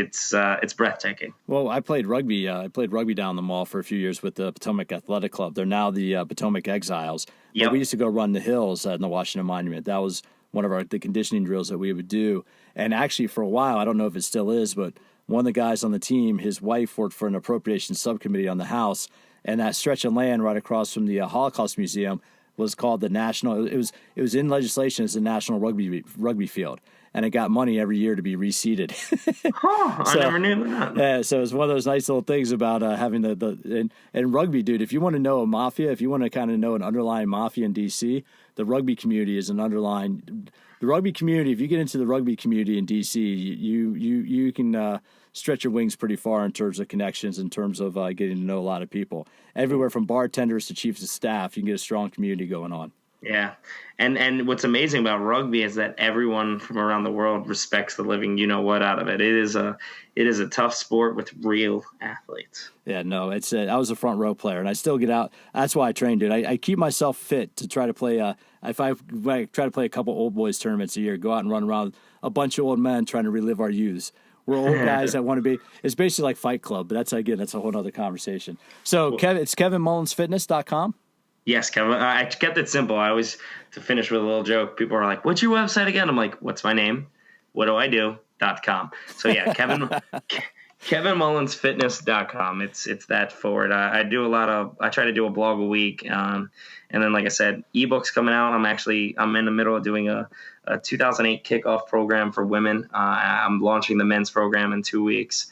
breathtaking. Well, I played rugby. I played rugby down the mall for a few years with the Potomac Athletic Club. They're now the Potomac Exiles. Yep. But we used to go run the hills in the Washington Monument. That was one of the conditioning drills that we would do. And actually, for a while, I don't know if it still is, but one of the guys on the team, his wife worked for an appropriations subcommittee on the House, and that stretch of land right across from the Holocaust Museum was called the National. It was in legislation as the National Rugby Field. And it got money every year to be reseeded. I never knew that. Yeah, so it's one of those nice little things about having and rugby, dude. If you want to know a mafia, if you want to kind of know an underlying mafia in DC, the rugby community is an underlying. The rugby community. If you get into the rugby community in DC, you can stretch your wings pretty far in terms of connections, in terms of getting to know a lot of people. Everywhere from bartenders to chiefs of staff, you can get a strong community going on. Yeah. And what's amazing about rugby is that everyone from around the world respects the living out of it. It is a tough sport with real athletes. Yeah, no, I was a front row player, and I still get out. That's why I train, dude. I keep myself fit to try to play. If I try to play a couple old boys tournaments a year, go out and run around a bunch of old men trying to relive our youths. We're old guys that want to be. It's basically like Fight Club, but that's a whole other conversation. So, Kevin, it's KevinMullinsFitness.com. Yes, Kevin. I kept it simple. I always, to finish with a little joke, people are like, "What's your website again?" I'm like, "What's my name? What do I do?.com." So yeah, KevinMullinsFitness.com. It's that forward. I try to do a blog a week, and then, like I said, ebooks coming out. I'm in the middle of doing a 2008 kickoff program for women. I'm launching the men's program in 2 weeks,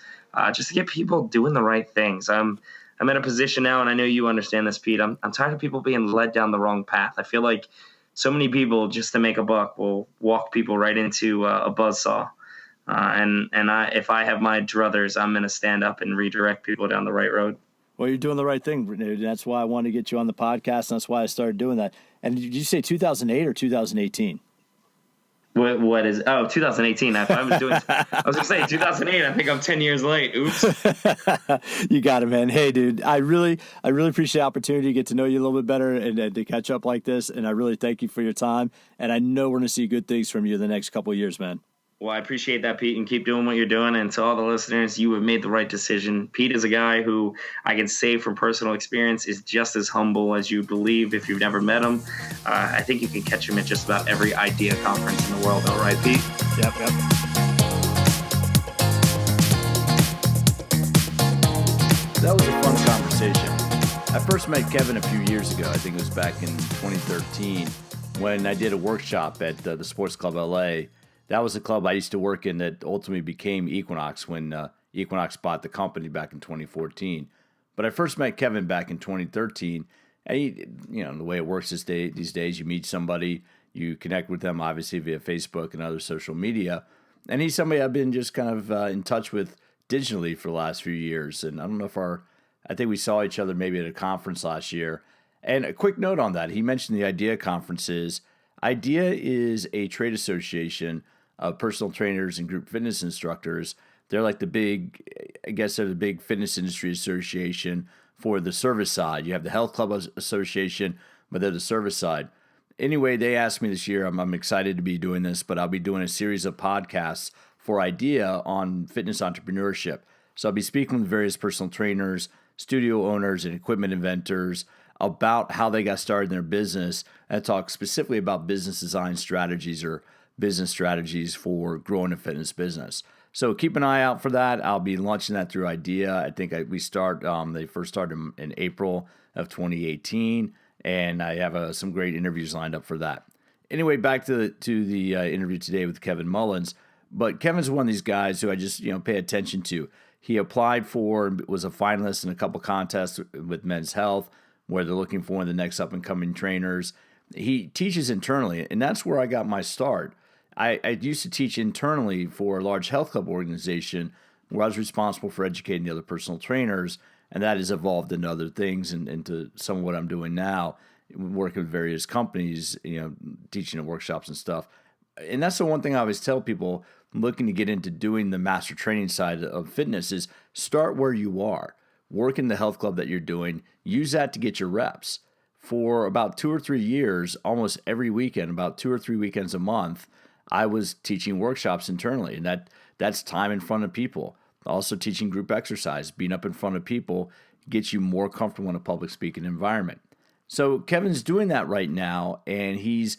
just to get people doing the right things. I'm in a position now, and I know you understand this, Pete. I'm tired of people being led down the wrong path. I feel like so many people, just to make a buck, will walk people right into a buzzsaw. If I have my druthers, I'm going to stand up and redirect people down the right road. Well, you're doing the right thing. That's why I wanted to get you on the podcast, and that's why I started doing that. And did you say 2008 or 2018? What is 2018? I was going to say 2008. I think I'm 10 years late. Oops. You got it, man. Hey, dude, I really appreciate the opportunity to get to know you a little bit better and to catch up like this. And I really thank you for your time. And I know we're going to see good things from you the next couple of years, man. Well, I appreciate that, Pete, and keep doing what you're doing. And to all the listeners, you have made the right decision. Pete is a guy who I can say from personal experience is just as humble as you believe if you've never met him. I think you can catch him at just about every idea conference in the world. All right, Pete? Yep. That was a fun conversation. I first met Kevin a few years ago. I think it was back in 2013 when I did a workshop at the Sports Club LA. That was a club I used to work in that ultimately became Equinox when Equinox bought the company back in 2014. But I first met Kevin back in 2013. And the way it works these days, you meet somebody, you connect with them obviously via Facebook and other social media. And he's somebody I've been just kind of in touch with digitally for the last few years. And I don't know if I think we saw each other maybe at a conference last year. And a quick note on that, he mentioned the IDEA conferences. IDEA is a trade association of personal trainers and group fitness instructors. They're like the big fitness industry association for the service side. You have the Health Club Association, but they're the service side. Anyway, they asked me this year, I'm excited to be doing this, but I'll be doing a series of podcasts for IDEA on fitness entrepreneurship. So I'll be speaking with various personal trainers, studio owners, and equipment inventors about how they got started in their business, and talk specifically about business design strategies or business strategies for growing a fitness business. So keep an eye out for that. I'll be launching that through IDEA. I think they first started in April of 2018, and I have some great interviews lined up for that. Anyway, back to the interview today with Kevin Mullins. But Kevin's one of these guys who I just pay attention to. He applied for, was a finalist in a couple contests with Men's Health, where they're looking for the next up-and-coming trainers. He teaches internally, and that's where I got my start. I used to teach internally for a large health club organization where I was responsible for educating the other personal trainers, and that has evolved into other things and into some of what I'm doing now, working with various companies, teaching at workshops and stuff. And that's the one thing I always tell people looking to get into doing the master training side of fitness is start where you are. Work in the health club that you're doing. Use that to get your reps. For about 2 or 3 years, almost every weekend, about 2 or 3 weekends a month, I was teaching workshops internally, and that's time in front of people. Also teaching group exercise, being up in front of people gets you more comfortable in a public speaking environment. So Kevin's doing that right now, and he's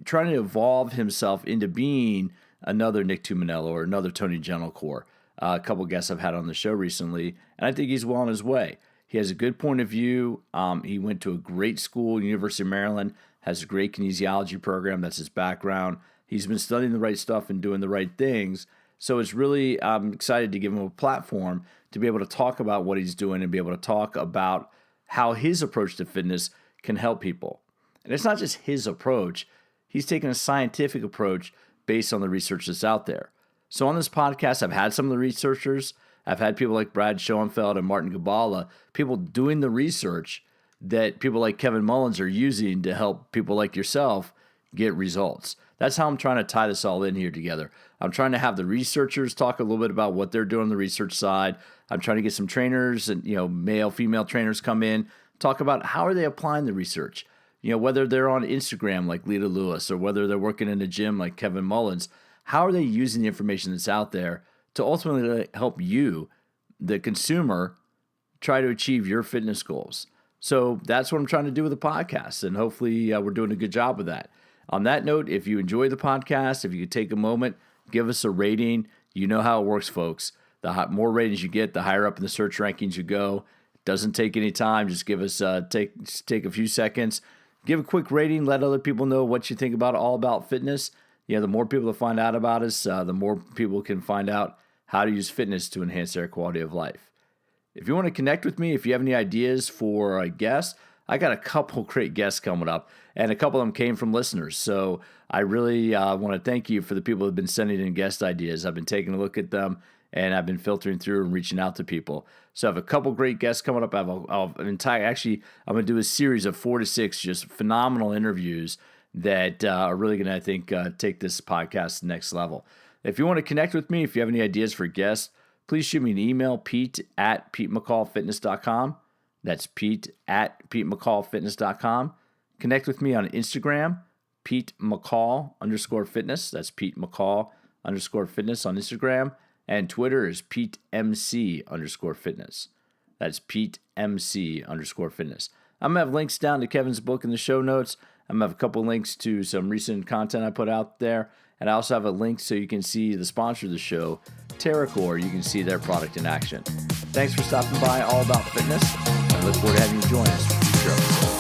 trying to evolve himself into being another Nick Tuminello or another Tony Gentilcore. A couple guests I've had on the show recently, and I think he's well on his way. He has a good point of view. He went to a great school, University of Maryland, has a great kinesiology program. That's his background. He's been studying the right stuff and doing the right things. So it's really, I'm excited to give him a platform to be able to talk about what he's doing and be able to talk about how his approach to fitness can help people. And it's not just his approach. He's taken a scientific approach based on the research that's out there. So on this podcast, I've had some of the researchers. I've had people like Brad Schoenfeld and Martin Gabala, people doing the research that people like Kevin Mullins are using to help people like yourself get results. That's how I'm trying to tie this all in here together. I'm trying to have the researchers talk a little bit about what they're doing on the research side. I'm trying to get some trainers and male, female trainers come in, talk about how are they applying the research. Whether they're on Instagram like Lita Lewis or whether they're working in a gym like Kevin Mullins, how are they using the information that's out there to ultimately help you, the consumer, try to achieve your fitness goals. So that's what I'm trying to do with the podcast, and hopefully we're doing a good job with that. On that note, if you enjoy the podcast, if you could take a moment, give us a rating. You know how it works, folks. The more ratings you get, the higher up in the search rankings you go. It doesn't take any time. Just give us take a few seconds. Give a quick rating. Let other people know what you think about All About Fitness. The more people that find out about us, the more people can find out how to use fitness to enhance their quality of life. If you want to connect with me, if you have any ideas for a guest, I got a couple great guests coming up, and a couple of them came from listeners. So I really want to thank you for the people who have been sending in guest ideas. I've been taking a look at them, and I've been filtering through and reaching out to people. So I have a couple great guests coming up. I have I'm going to do a series of 4 to 6 just phenomenal interviews that are really going to, I think, take this podcast to the next level. If you want to connect with me, if you have any ideas for guests, please shoot me an email, pete@PeteMcCallFitness.com. That's pete@PeteMcCallFitness.com. Connect with me on Instagram, Pete McCall _fitness. That's Pete McCall PeteMC_fitness on Instagram, and Twitter is PeteMC_fitness. That's PeteMC_fitness. I'm going to have links down to Kevin's book in the show notes. I'm going to have a couple links to some recent content I put out there. And I also have a link so you can see the sponsor of the show, Terra. You can see their product in action. Thanks for stopping by All About Fitness. I look forward to having you join us for future episodes.